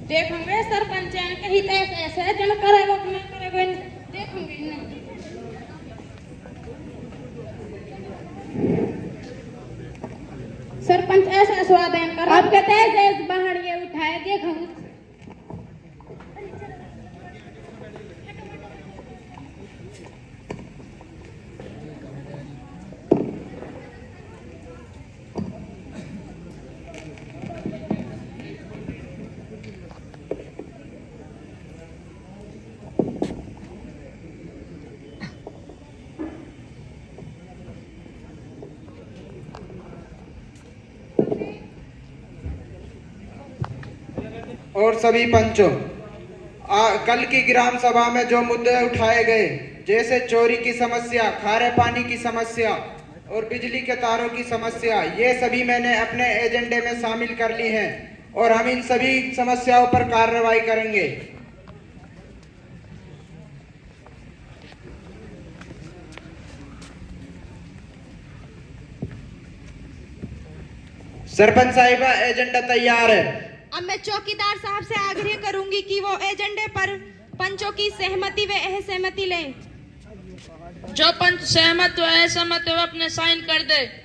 देखोगे सरपंच कहीं ऐसे जन करेगा कि नहीं करेगा, देखोगे ना। सरपंच ऐसा स्वाधीन कर अब कहते हैं बाहर ये उठाए देखोगे। और सभी पंचों, कल की ग्राम सभा में जो मुद्दे उठाए गए जैसे चोरी की समस्या, खारे पानी की समस्या और बिजली के तारों की समस्या, ये सभी मैंने अपने एजेंडे में शामिल कर ली हैं और हम इन सभी समस्याओं पर कार्रवाई करेंगे। सरपंच साहिबा एजेंडा तैयार है। अब मैं चौकीदार साहब से आग्रह करूंगी कि वो एजेंडे पर पंचों की सहमति व असहमति लें। जो पंच सहमत हो असहमत हो अपने साइन कर दे।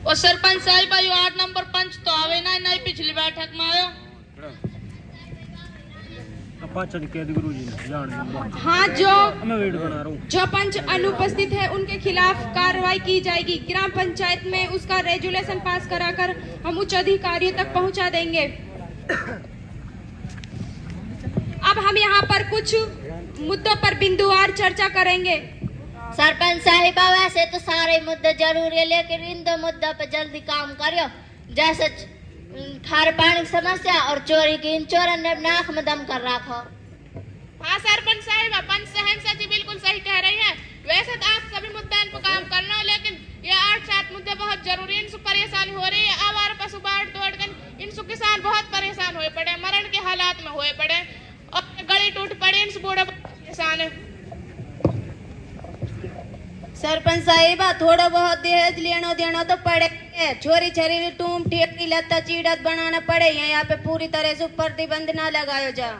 और सरपंच साहिब आयो 8 नंबर पंच तो आवे ना नहीं पिछली बैठक में आयो। हाँ, जो पंच अनुपस्थित है उनके खिलाफ कार्रवाई की जाएगी। ग्राम पंचायत में उसका रेजुलेशन पास कराकर हम उच्च अधिकारियों तक पहुंचा देंगे। अब हम यहाँ पर कुछ मुद्दों पर बिंदुवार चर्चा करेंगे। सरपंच साहिबा, वैसे तो सारे मुद्दे जरूरी है, लेकिन इन 2 मुद्दों पर जल्दी काम करियो, जैसे खारे पानी की समस्या और चोरी की। इन चोरों ने नाक में दम कर रखा। हाँ सरपंच साहिबा, पंच सहनसा जी बिल्कुल सही कह रही है। वैसे तो आप सभी मुद्दों पर काम करना, लेकिन ये 8-7 मुद्दे बहुत जरूरी है। इनसे परेशानी हो रही है। आवारा पशु बाढ़ तोड़ कर इनसे किसान बहुत परेशान हुए पड़े, मरण के हालात में हुए पड़े और गली टूट पड़े। इनसे बूढ़ा परेशान है। सरपंच साहिबा, थोड़ा बहुत दहेज लेना देना तो पड़े। छोरी छरी टूम ठेकरी लत्ता चीड़त बनाना पड़े। यहाँ पे पूरी तरह से प्रतिबंध ना लगायो जा।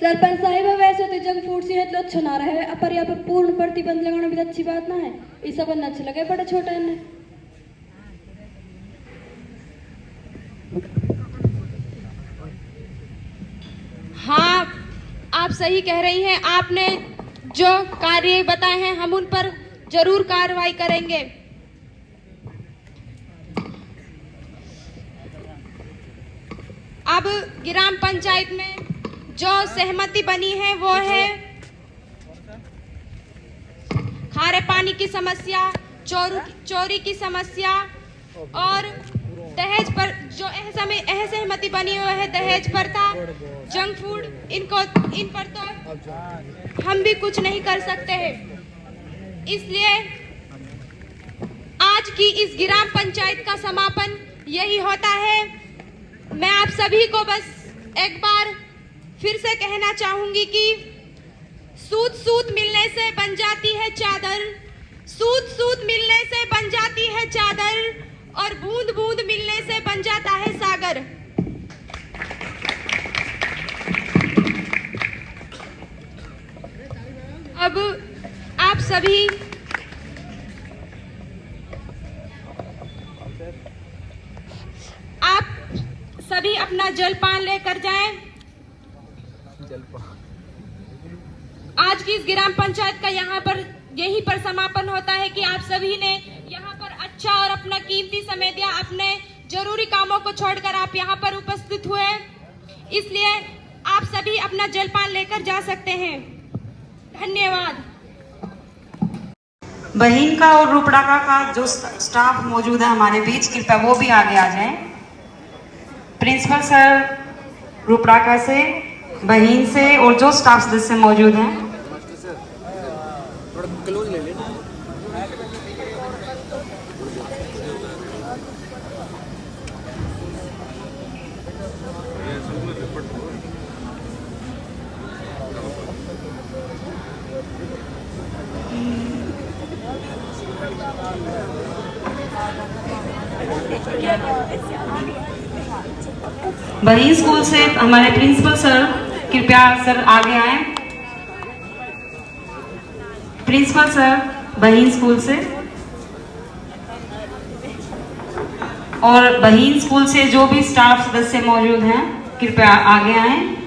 सरपंच साहिबा, वैसे तो जंक फूड सेहत लो अच्छा ना रहे, पर यहाँ पे पूर्ण प्रतिबंध लगाना भी अच्छी बात ना है। ये सब अच्छा लगे बड़े छोटे ने। हाँ, आप सही कह रही हैं। आपने जो कार्य बताए हैं हम उन पर जरूर कार्रवाई करेंगे। अब ग्राम पंचायत में जो सहमति बनी है वो है खारे पानी की समस्या, चोरी की समस्या और दहेज पर जो सहमति बनी हुई है दहेज प्रथा, जंक फूड। इन पर तो हम भी कुछ नहीं कर सकते हैं। इसलिए आज की इस ग्राम पंचायत का समापन यही होता है। मैं आप सभी को बस एक बार फिर से कहना चाहूंगी कि सूत सूत मिलने से बन जाती है चादर, सूत सूत मिलने से बन जाती है चादर और बूंद बूंद मिलने से बन जाता है सागर। अब आप सभी अपना जलपान लेकर जाएं। आज की इस ग्राम पंचायत का यहीं पर समापन होता है कि आप सभी ने यहाँ पर अच्छा और अपना कीमती समय दिया। अपने जरूरी कामों को छोड़कर आप यहाँ पर उपस्थित हुए, इसलिए आप सभी अपना जलपान लेकर जा सकते हैं। धन्यवाद। बहीन का और रूपड़ाका का जो स्टाफ मौजूद है हमारे बीच, कृपया वो भी आगे आ जाएं। प्रिंसिपल सर रूपड़ाका से, बहीन से और जो स्टाफ सदस्य मौजूद हैं। बहीन स्कूल से हमारे प्रिंसिपल सर, कृपया सर आगे आए। प्रिंसिपल सर बहीन स्कूल से, और बहीन स्कूल से जो भी स्टाफ सदस्य मौजूद हैं कृपया आगे आएं।